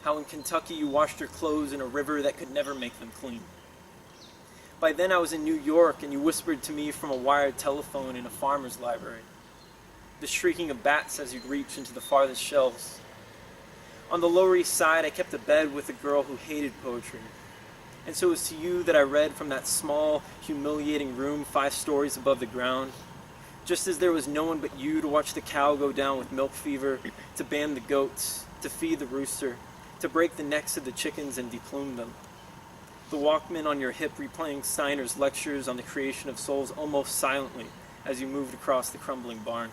How in Kentucky you washed your clothes in a river that could never make them clean. By then I was in New York and you whispered to me from a wired telephone in a farmer's library. The shrieking of bats as you'd reach into the farthest shelves. On the Lower East Side, I kept a bed with a girl who hated poetry. And so it was to you that I read from that small, humiliating room 5 stories above the ground. Just as there was no one but you to watch the cow go down with milk fever, to band the goats, to feed the rooster, to break the necks of the chickens and deplume them. The Walkman on your hip replaying Steiner's lectures on the creation of souls almost silently as you moved across the crumbling barn.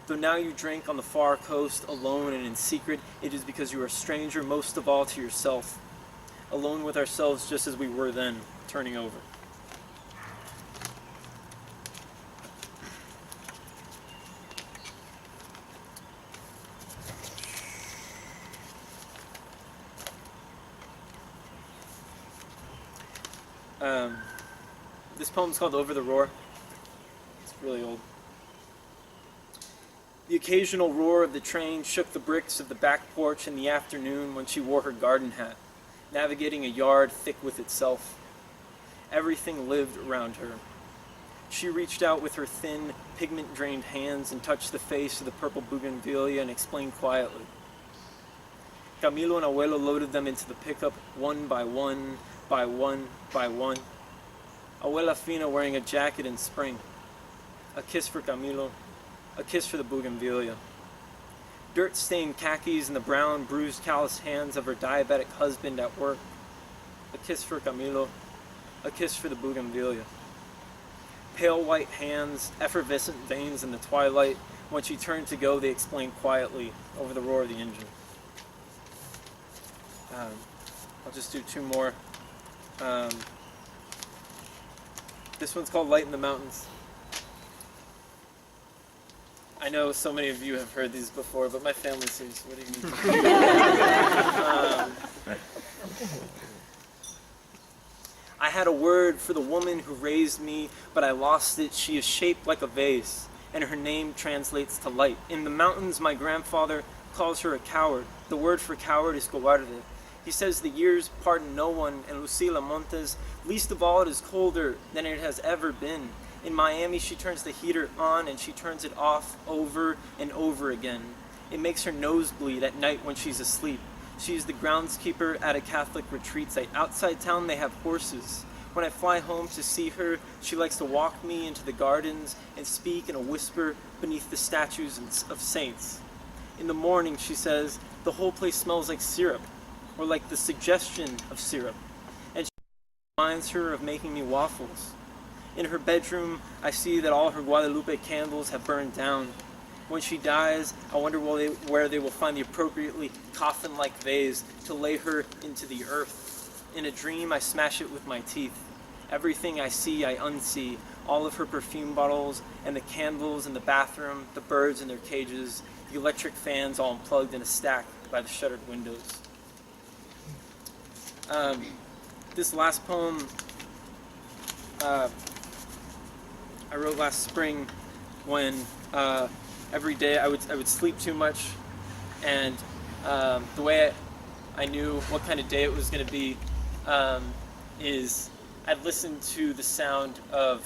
Though now you drink on the far coast, alone and in secret, it is because you are a stranger most of all to yourself, alone with ourselves just as we were then, turning over. This poem's called Over the Roar. It's really old. The occasional roar of the train shook the bricks of the back porch in the afternoon when she wore her garden hat, navigating a yard thick with itself. Everything lived around her. She reached out with her thin, pigment-drained hands and touched the face of the purple bougainvillea and explained quietly. Camilo and Abuelo loaded them into the pickup one by one, by one, by one. Abuela Fina wearing a jacket in spring. A kiss for Camilo. A kiss for the bougainvillea. Dirt-stained khakis and the brown, bruised, calloused hands of her diabetic husband at work. A kiss for Camilo. A kiss for the bougainvillea. Pale white hands, effervescent veins in the twilight. When she turned to go, they explained quietly over the roar of the engine. I'll just do 2 more. This one's called Light in the Mountains. I know so many of you have heard these before, but my family's here, so what do you mean? I had a word for the woman who raised me, but I lost it. She is shaped like a vase, and her name translates to light. In the mountains, my grandfather calls her a coward. The word for coward is cobarde. He says the years pardon no one, and Lucila Montes, least of all, it is colder than it has ever been. In Miami, she turns the heater on and she turns it off over and over again. It makes her nose bleed at night when she's asleep. She is the groundskeeper at a Catholic retreat site. Outside town, they have horses. When I fly home to see her, she likes to walk me into the gardens and speak in a whisper beneath the statues of saints. In the morning, she says, the whole place smells like syrup, or like the suggestion of syrup. And she reminds her of making me waffles. In her bedroom, I see that all her Guadalupe candles have burned down. When she dies, I wonder where they will find the appropriately coffin-like vase to lay her into the earth. In a dream, I smash it with my teeth. Everything I see, I unsee. All of her perfume bottles, and the candles in the bathroom, the birds in their cages, the electric fans all unplugged in a stack by the shuttered windows. This last poem I wrote last spring when every day I would sleep too much, and the way I knew what kind of day it was going to be is I'd listen to the sound of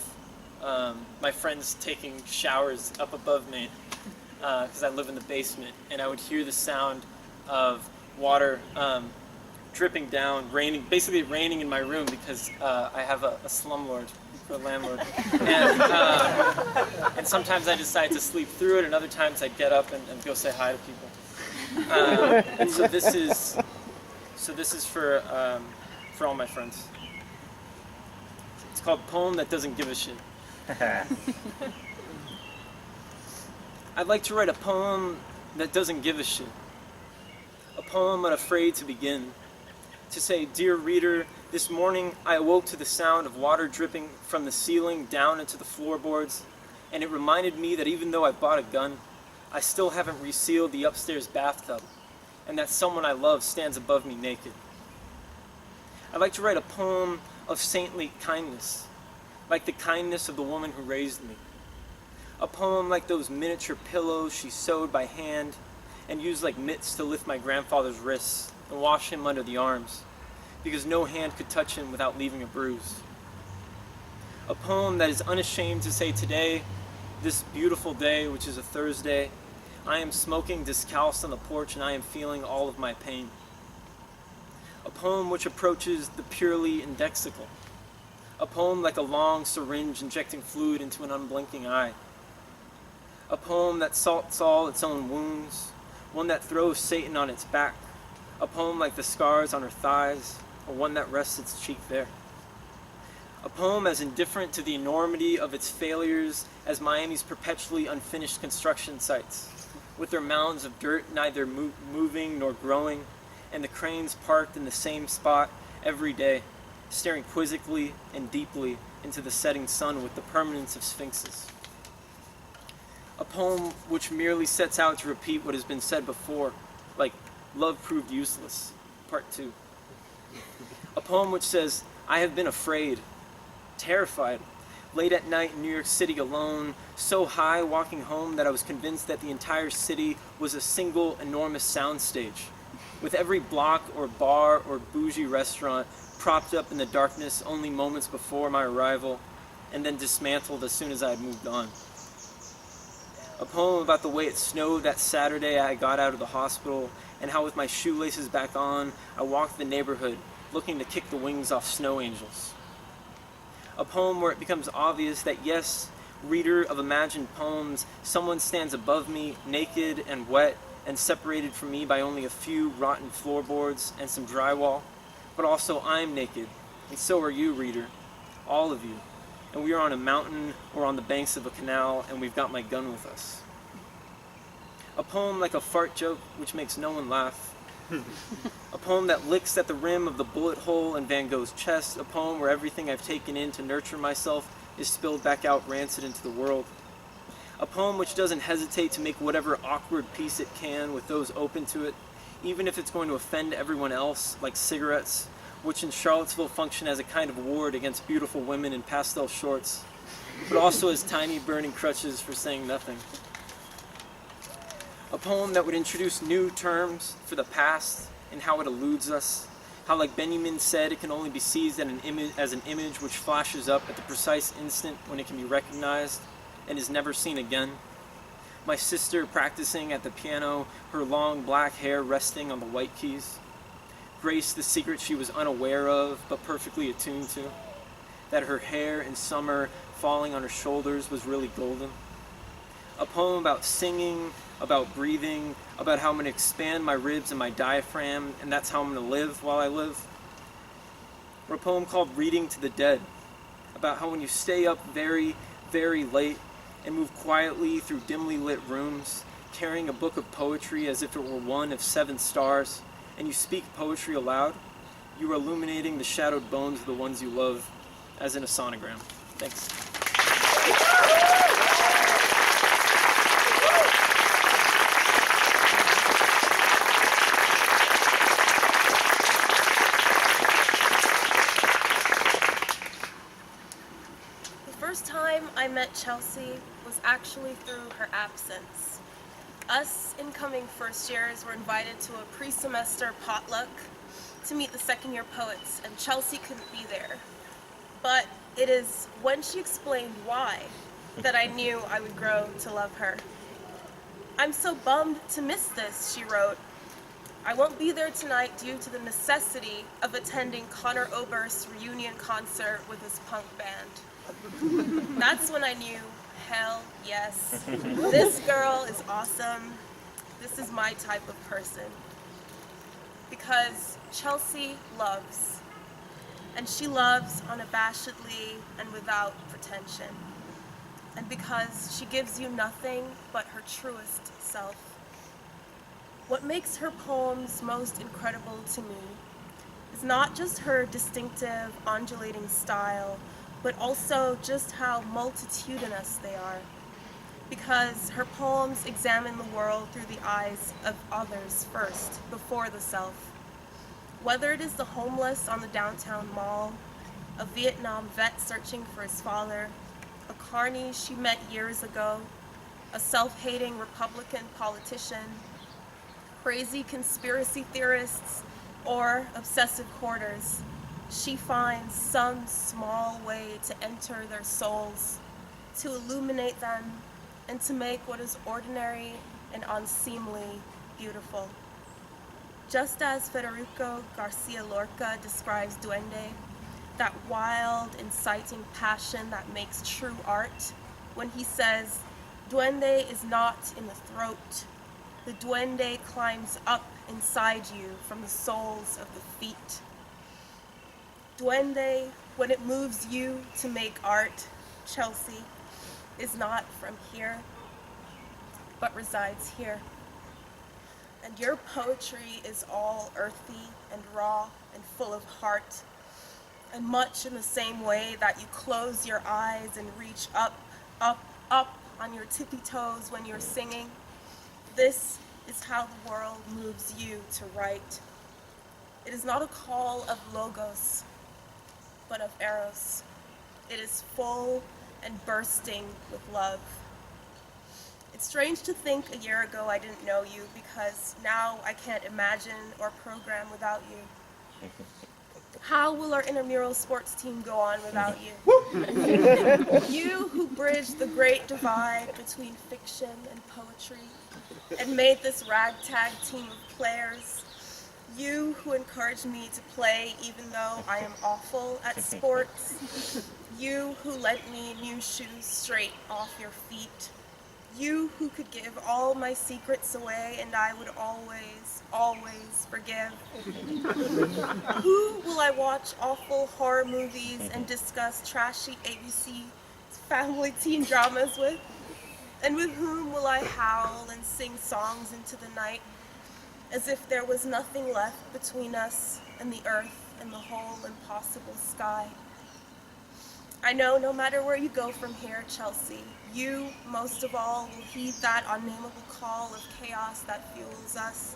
my friends taking showers up above me because I live in the basement, and I would hear the sound of water dripping down, basically raining in my room because I have a slumlord. For a landlord, and sometimes I decide to sleep through it, and other times I get up and go say hi to people. And so this is for all my friends. It's called Poem That Doesn't Give a Shit. I'd like to write a poem that doesn't give a shit. A poem unafraid to begin. To say, dear reader, this morning I awoke to the sound of water dripping from the ceiling down into the floorboards, and it reminded me that even though I bought a gun, I still haven't resealed the upstairs bathtub, and that someone I love stands above me naked. I'd like to write a poem of saintly kindness, like the kindness of the woman who raised me. A poem like those miniature pillows she sewed by hand and used like mitts to lift my grandfather's wrists and wash him under the arms, because no hand could touch him without leaving a bruise. A poem that is unashamed to say today, this beautiful day, which is a Thursday, I am smoking discalced on the porch and I am feeling all of my pain. A poem which approaches the purely indexical. A poem like a long syringe injecting fluid into an unblinking eye. A poem that salts all its own wounds, one that throws Satan on its back. A poem like the scars on her thighs, or one that rests its cheek there. A poem as indifferent to the enormity of its failures as Miami's perpetually unfinished construction sites, with their mounds of dirt neither moving nor growing, and the cranes parked in the same spot every day, staring quizzically and deeply into the setting sun with the permanence of sphinxes. A poem which merely sets out to repeat what has been said before, like Love Proved Useless, Part 2. A poem which says, I have been afraid, terrified, late at night in New York City alone, so high walking home that I was convinced that the entire city was a single enormous soundstage, with every block or bar or bougie restaurant propped up in the darkness only moments before my arrival, and then dismantled as soon as I had moved on. A poem about the way it snowed that Saturday I got out of the hospital, and how with my shoelaces back on, I walked the neighborhood, looking to kick the wings off snow angels. A poem where it becomes obvious that yes, reader of imagined poems, someone stands above me, naked and wet, and separated from me by only a few rotten floorboards and some drywall, but also I'm naked, and so are you, reader, all of you. And we are on a mountain or on the banks of a canal, and we've got my gun with us. A poem like a fart joke which makes no one laugh. A poem that licks at the rim of the bullet hole in Van Gogh's chest. A poem where everything I've taken in to nurture myself is spilled back out rancid into the world. A poem which doesn't hesitate to make whatever awkward peace it can with those open to it, even if it's going to offend everyone else, like cigarettes, which in Charlottesville function as a kind of ward against beautiful women in pastel shorts, but also as tiny burning crutches for saying nothing. A poem that would introduce new terms for the past and how it eludes us, how, like Benjamin said, it can only be seized as an image which flashes up at the precise instant when it can be recognized and is never seen again. My sister practicing at the piano, her long black hair resting on the white keys. Grace, the secret she was unaware of but perfectly attuned to, that her hair in summer falling on her shoulders was really golden. A poem about singing, about breathing, about how I'm going to expand my ribs and my diaphragm, and that's how I'm going to live while I live. Or a poem called Reading to the Dead, about how when you stay up very, very late and move quietly through dimly lit rooms, carrying a book of poetry as if it were one of 7 stars, and you speak poetry aloud, you are illuminating the shadowed bones of the ones you love, as in a sonogram. Thanks. The first time I met Chelsea was actually through her absence. Us incoming first years were invited to a pre-semester potluck to meet the second-year poets, and Chelsea couldn't be there. But it is when she explained why that I knew I would grow to love her. "I'm so bummed to miss this," she wrote. "I won't be there tonight due to the necessity of attending Conor Oberst's reunion concert with his punk band." That's when I knew, hell yes, this girl is awesome. This is my type of person. Because Chelsea loves. And she loves unabashedly and without pretension. And because she gives you nothing but her truest self. What makes her poems most incredible to me is not just her distinctive, undulating style, but also just how multitudinous they are. Because her poems examine the world through the eyes of others first, before the self. Whether it is the homeless on the downtown mall, a Vietnam vet searching for his father, a carny she met years ago, a self-hating Republican politician, crazy conspiracy theorists, or obsessive hoarders, she finds some small way to enter their souls, to illuminate them, and to make what is ordinary and unseemly beautiful. Just as Federico Garcia Lorca describes duende, that wild, inciting passion that makes true art, when he says, "Duende is not in the throat. The duende climbs up inside you from the soles of the feet." Duende, when it moves you to make art, Chelsea, is not from here, but resides here. And your poetry is all earthy and raw and full of heart, and much in the same way that you close your eyes and reach up, up, up on your tippy toes when you're singing. This is how the world moves you to write. It is not a call of logos, but of eros. It is full and bursting with love. It's strange to think a year ago I didn't know you, because now I can't imagine or program without you. How will our intramural sports team go on without you? You who bridged the great divide between fiction and poetry and made this ragtag team of players. You who encouraged me to play even though I am awful at sports. You who lent me new shoes straight off your feet. You who could give all my secrets away and I would always, always forgive. Who will I watch awful horror movies and discuss trashy ABC family teen dramas with? And with whom will I howl and sing songs into the night as if there was nothing left between us and the earth and the whole impossible sky? I know no matter where you go from here, Chelsea, you, most of all, will heed that unnameable call of chaos that fuels us.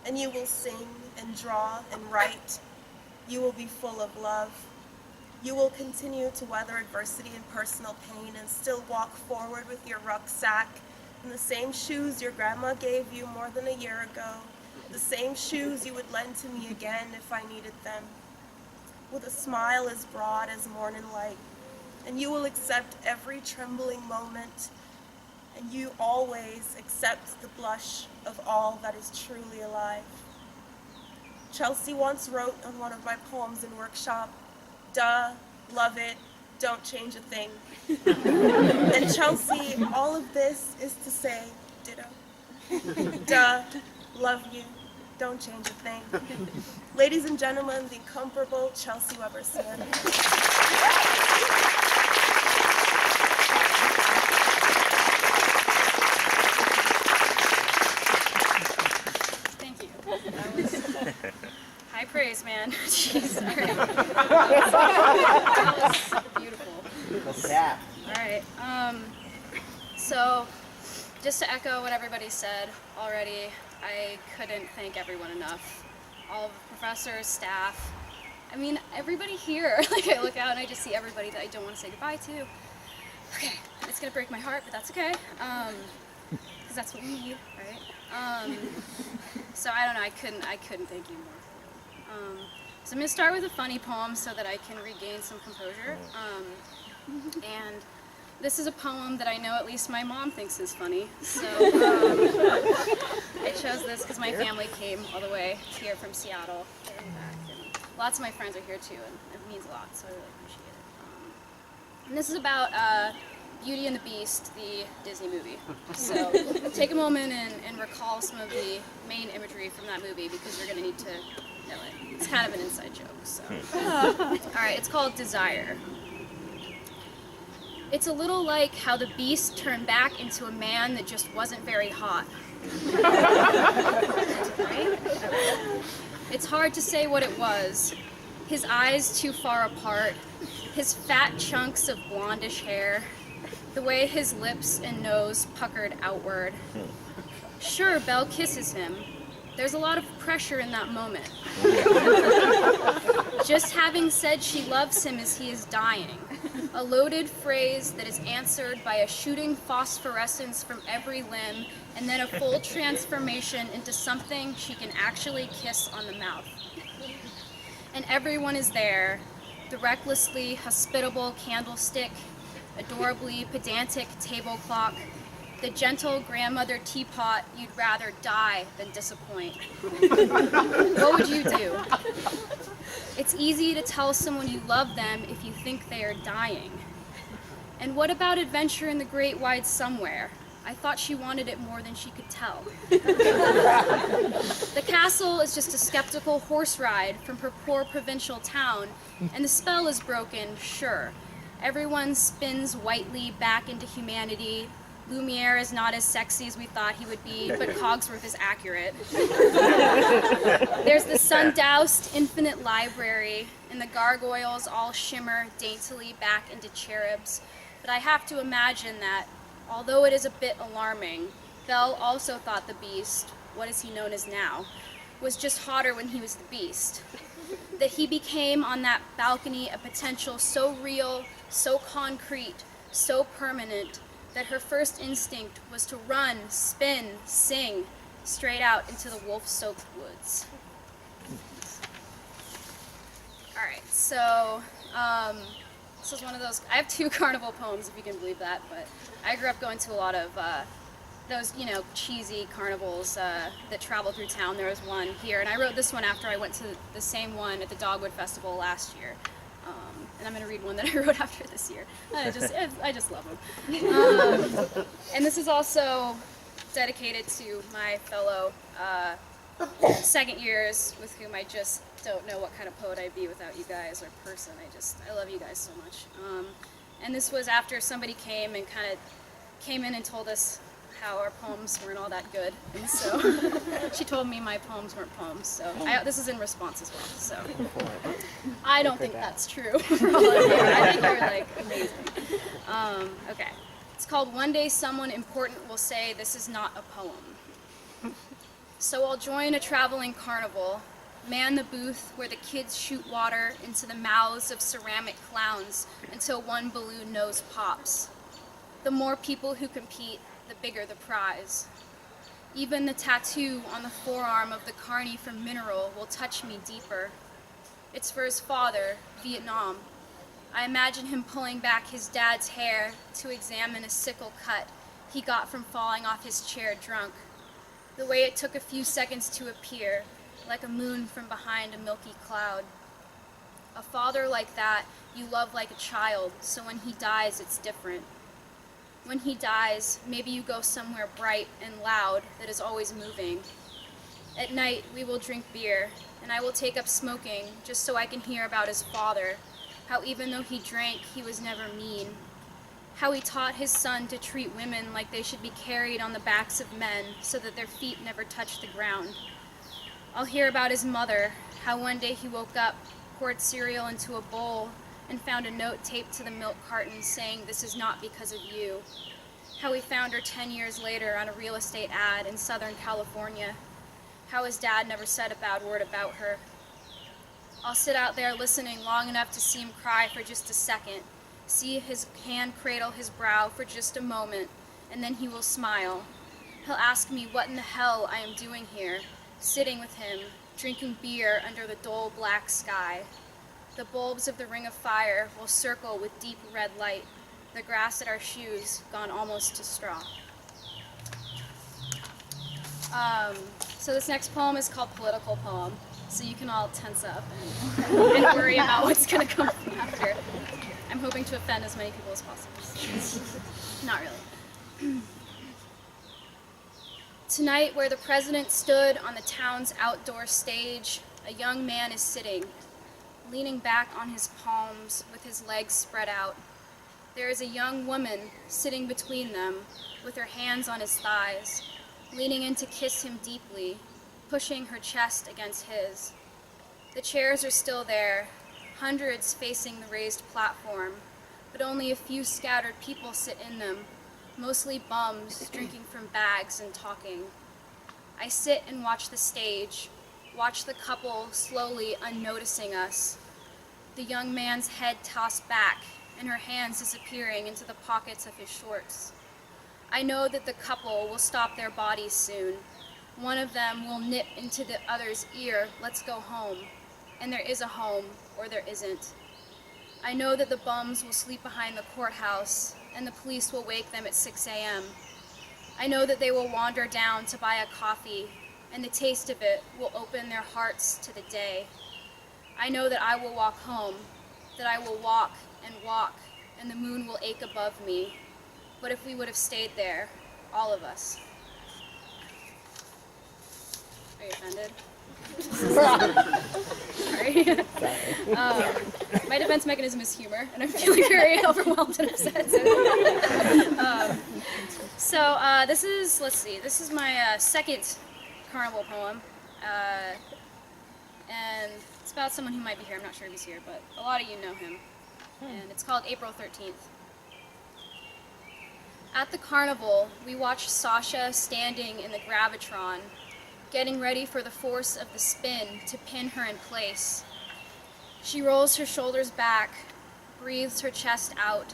And you will sing and draw and write. You will be full of love. You will continue to weather adversity and personal pain and still walk forward with your rucksack and the same shoes your grandma gave you more than a year ago, the same shoes you would lend to me again if I needed them, with a smile as broad as morning light. And you will accept every trembling moment, and you always accept the blush of all that is truly alive. Chelsea once wrote on one of my poems in workshop, "Duh, love it, don't change a thing." And Chelsea, all of this is to say ditto. Duh, love you, don't change a thing. Ladies and gentlemen, the incomparable Chelsea Weber-Smith. Thank you. That was high praise, man. Jeez, all right. That was beautiful. Yeah. All right. So, just to echo what everybody said already, I couldn't thank everyone enough. All of the professors, staff, I mean, everybody here. Like, I look out and I just see everybody that I don't want to say goodbye to. Okay, it's gonna break my heart, but that's okay. Because that's what we need, right? So I don't know, I couldn't thank you more. So I'm gonna start with a funny poem so that I can regain some composure. And this is a poem that I know at least my mom thinks is funny. So I chose this because my family came all the way here from Seattle. They're in the back, and lots of my friends are here too, and it means a lot, so I really appreciate it. And this is about Beauty and the Beast, the Disney movie. So take a moment and recall some of the main imagery from that movie because you're going to need to know it. It's kind of an inside joke. So. Alright, it's called Desire. It's a little like how the beast turned back into a man that just wasn't very hot. Right? It's hard to say what it was. His eyes too far apart, his fat chunks of blondish hair, the way his lips and nose puckered outward. Sure, Belle kisses him. There's a lot of pressure in that moment. Just having said she loves him as he is dying. A loaded phrase that is answered by a shooting phosphorescence from every limb and then a full transformation into something she can actually kiss on the mouth. And everyone is there, the recklessly hospitable candlestick, adorably pedantic table clock, the gentle grandmother teapot you'd rather die than disappoint. What would you do? It's easy to tell someone you love them if you think they are dying. And what about adventure in the great wide somewhere? I thought she wanted it more than she could tell. The castle is just a skeptical horse ride from her poor provincial town, and the spell is broken, sure. Everyone spins whitely back into humanity. Lumiere is not as sexy as we thought he would be, but Cogsworth is accurate. There's the sun-doused infinite library, and the gargoyles all shimmer daintily back into cherubs. But I have to imagine that, although it is a bit alarming, Belle also thought the beast, what is he known as now, was just hotter when he was the beast. That he became on that balcony a potential so real, so concrete, so permanent, that her first instinct was to run, spin, sing, straight out into the wolf-soaked woods. Alright, so, this is one of those, I have 2 carnival poems, if you can believe that, but I grew up going to a lot of those, cheesy carnivals that travel through town. There was one here, and I wrote this one after I went to the same one at the Dogwood Festival last year. And I'm going to read one that I wrote after this year. I just love them. And this is also dedicated to my fellow second years with whom I just don't know what kind of poet I'd be without you guys or person. I love you guys so much. And this was after somebody came in and told us how our poems weren't all that good, and so she told me my poems weren't poems. So this is in response as well. So I don't think that's true. For all of you. I think you're like amazing. Okay, it's called "One Day Someone Important Will Say This Is Not a Poem." So I'll join a traveling carnival, man the booth where the kids shoot water into the mouths of ceramic clowns until one balloon nose pops. The more people who compete, the bigger the prize. Even the tattoo on the forearm of the carny from Mineral will touch me deeper. It's for his father, Vietnam. I imagine him pulling back his dad's hair to examine a sickle cut he got from falling off his chair drunk. The way it took a few seconds to appear, like a moon from behind a milky cloud. A father like that you love like a child, so when he dies it's different. When he dies, maybe you go somewhere bright and loud that is always moving. At night, we will drink beer, and I will take up smoking just so I can hear about his father, how even though he drank, he was never mean. How he taught his son to treat women like they should be carried on the backs of men so that their feet never touched the ground. I'll hear about his mother, how one day he woke up, poured cereal into a bowl, and found a note taped to the milk carton saying, "This is not because of you." How he found her 10 years later on a real estate ad in Southern California. How his dad never said a bad word about her. I'll sit out there listening long enough to see him cry for just a second, see his hand cradle his brow for just a moment, and then he will smile. He'll ask me what in the hell I am doing here, sitting with him, drinking beer under the dull black sky. The bulbs of the ring of fire will circle with deep red light, the grass at our shoes gone almost to straw. So this next poem is called Political Poem, so you can all tense up and worry about what's going to come after. I'm hoping to offend as many people as possible. Not really. Tonight, where the president stood on the town's outdoor stage, a young man is sitting, leaning back on his palms with his legs spread out. There is a young woman sitting between them with her hands on his thighs, leaning in to kiss him deeply, pushing her chest against his. The chairs are still there, hundreds facing the raised platform, but only a few scattered people sit in them, mostly bums drinking from bags and talking. I sit and watch the stage, watch the couple slowly unnoticing us, the young man's head tossed back and her hands disappearing into the pockets of his shorts. I know that the couple will stop their bodies soon. One of them will nip into the other's ear, "Let's go home." And there is a home, or there isn't. I know that the bums will sleep behind the courthouse, and the police will wake them at 6 a.m. I know that they will wander down to buy a coffee, and the taste of it will open their hearts to the day. I know that I will walk home, that I will walk, and the moon will ache above me. What if we would have stayed there, all of us? Are you offended? Sorry. My defense mechanism is humor, and I'm feeling very overwhelmed and upset. This is my second carnival poem, and it's about someone who might be here. I'm not sure if he's here, but a lot of you know him, and it's called April 13th. At the carnival, we watch Sasha standing in the gravitron, getting ready for the force of the spin to pin her in place. She rolls her shoulders back, breathes her chest out.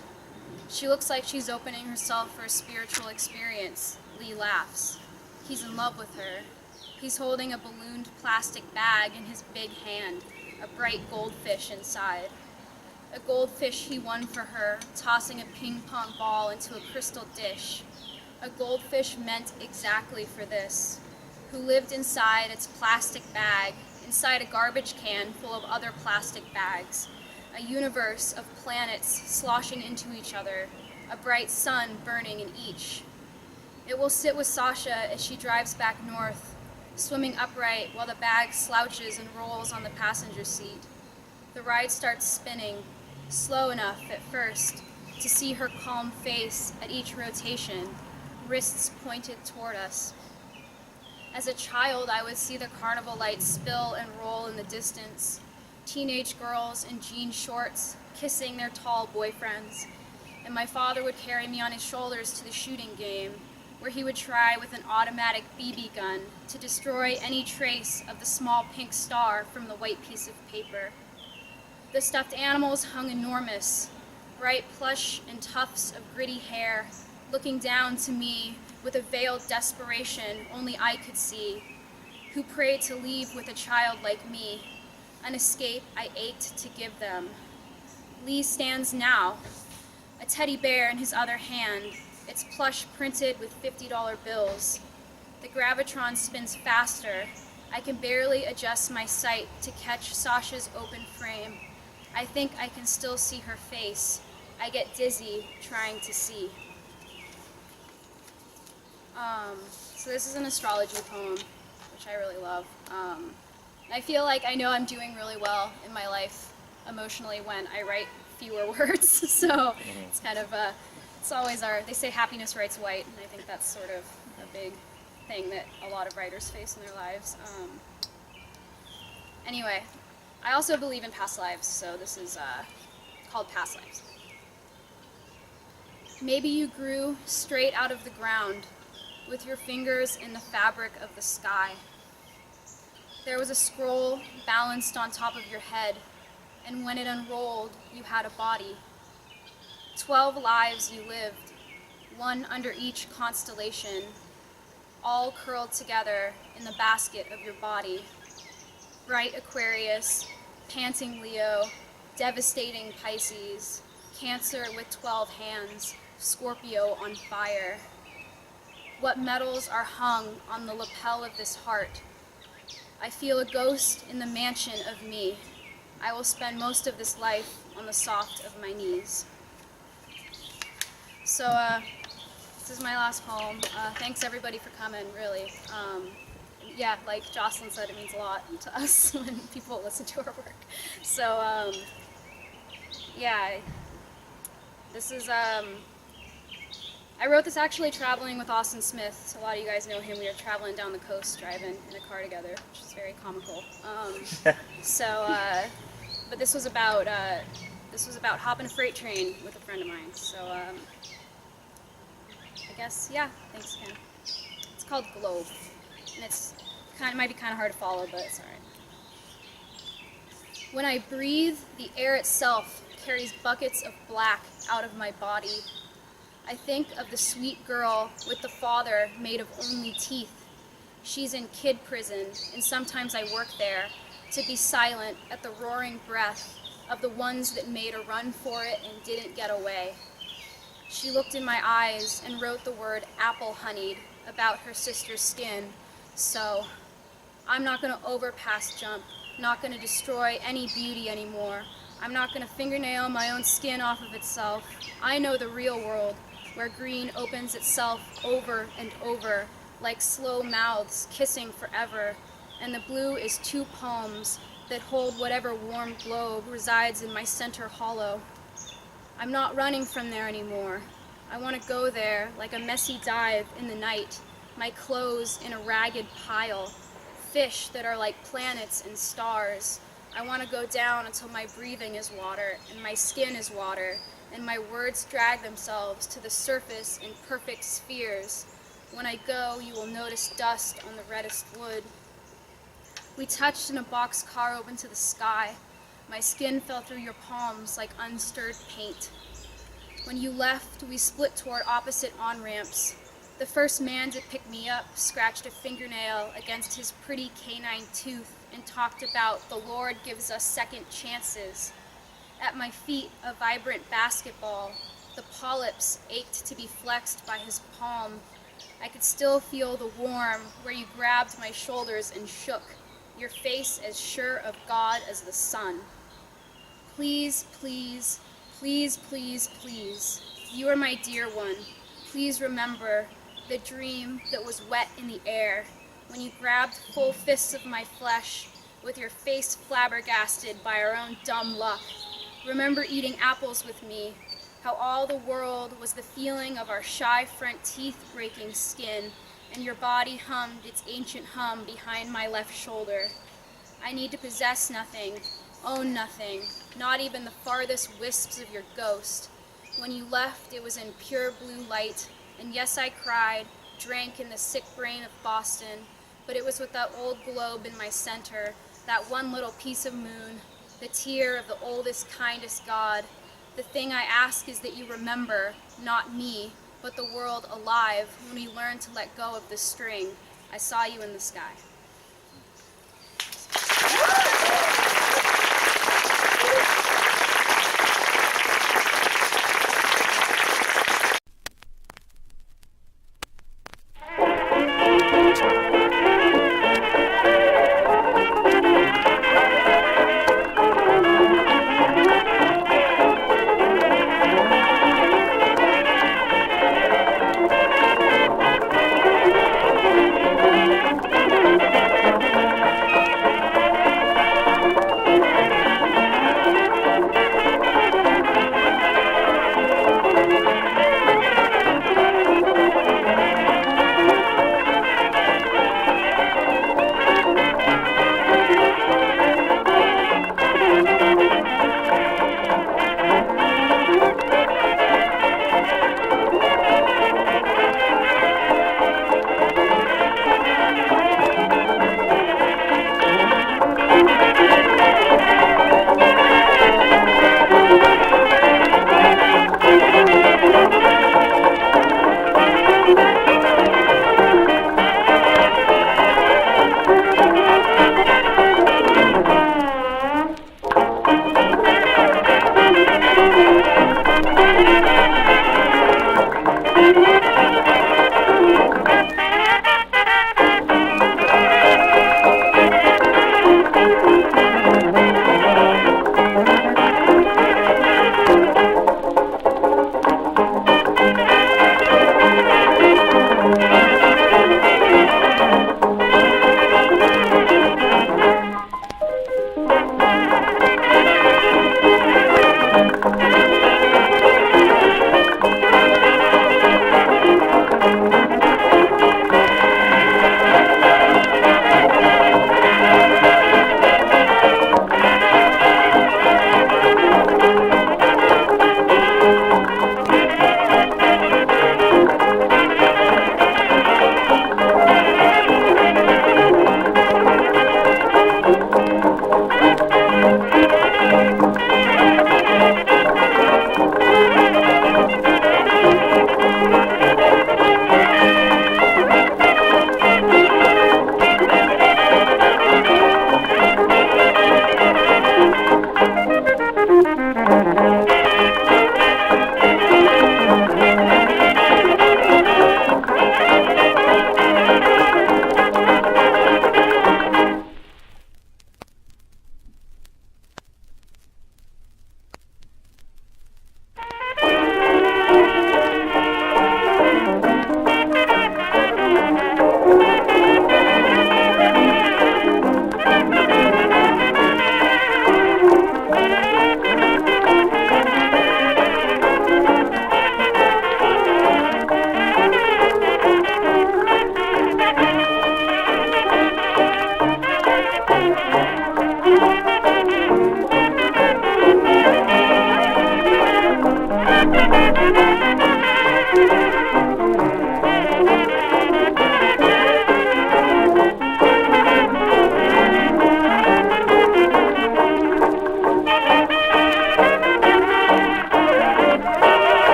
She looks like she's opening herself for a spiritual experience. Lee laughs. He's in love with her. He's holding a ballooned plastic bag in his big hand, a bright goldfish inside. A goldfish he won for her, tossing a ping pong ball into a crystal dish. A goldfish meant exactly for this, who lived inside its plastic bag, inside a garbage can full of other plastic bags, a universe of planets sloshing into each other, a bright sun burning in each. It will sit with Sasha as she drives back north, swimming upright while the bag slouches and rolls on the passenger seat. The ride starts spinning, slow enough at first to see her calm face at each rotation, wrists pointed toward us. As a child, I would see the carnival lights spill and roll in the distance, teenage girls in jean shorts kissing their tall boyfriends, and my father would carry me on his shoulders to the shooting game, where he would try with an automatic BB gun to destroy any trace of the small pink star from the white piece of paper. The stuffed animals hung enormous, bright plush and tufts of gritty hair, looking down to me with a veiled desperation only I could see, who prayed to leave with a child like me, an escape I ached to give them. Lee stands now, a teddy bear in his other hand, its plush printed with $50 bills. The gravitron spins faster. I can barely adjust my sight to catch Sasha's open frame. I think I can still see her face. I get dizzy trying to see. So this is an astrology poem, which I really love. I feel like I know I'm doing really well in my life emotionally when I write fewer words. So it's kind of it's always they say happiness writes white, and I think that's sort of a big thing that a lot of writers face in their lives. Anyway, I also believe in past lives, so this is called Past Lives. Maybe you grew straight out of the ground, with your fingers in the fabric of the sky. There was a scroll balanced on top of your head, and when it unrolled, you had a body. 12 lives you lived, one under each constellation, all curled together in the basket of your body. Bright Aquarius, panting Leo, devastating Pisces, Cancer with 12 hands, Scorpio on fire. What metals are hung on the lapel of this heart? I feel a ghost in the mansion of me. I will spend most of this life on the soft of my knees. So this is my last poem. Thanks everybody for coming, really. Yeah, like Jocelyn said, it means a lot to us when people listen to our work. So yeah, this is, I wrote this actually traveling with Austin Smith. So a lot of you guys know him. We were traveling down the coast, driving in a car together, which is very comical. But this was about hopping a freight train with a friend of mine. So I guess, yeah, thanks, Ken. It's called Globe, and might be kind of hard to follow, but it's all right. When I breathe, the air itself carries buckets of black out of my body. I think of the sweet girl with the father made of only teeth. She's in kid prison, and sometimes I work there to be silent at the roaring breath of the ones that made a run for it and didn't get away. She looked in my eyes and wrote the word apple honeyed about her sister's skin. So I'm not going to overpass jump, not going to destroy any beauty anymore. I'm not going to fingernail my own skin off of itself. I know the real world, where green opens itself over and over, like slow mouths kissing forever, and the blue is two palms that hold whatever warm globe resides in my center hollow. I'm not running from there anymore. I want to go there like a messy dive in the night, my clothes in a ragged pile, fish that are like planets and stars. I want to go down until my breathing is water and my skin is water, and my words drag themselves to the surface in perfect spheres. When I go, you will notice dust on the reddest wood. We touched in a boxcar open to the sky. My skin fell through your palms like unstirred paint. When you left, we split toward opposite on-ramps. The first man to pick me up scratched a fingernail against his pretty canine tooth and talked about the Lord gives us second chances. At my feet, a vibrant basketball. The polyps ached to be flexed by his palm. I could still feel the warm where you grabbed my shoulders and shook, your face as sure of God as the sun. Please, please, please, please, please, you are my dear one. Please remember the dream that was wet in the air when you grabbed full fists of my flesh with your face flabbergasted by our own dumb luck. Remember eating apples with me, How all the world was the feeling of our shy front teeth breaking skin, and your body hummed its ancient hum behind my left shoulder. I need to possess nothing, own nothing, not even the farthest wisps of your ghost. When you left, it was in pure blue light, and yes, I cried, drank in the sick brain of Boston, but it was with that old globe in my center, that one little piece of moon, the tear of the oldest, kindest God. The thing I ask is that you remember, not me, but the world alive when we learn to let go of the string. I saw you in the sky.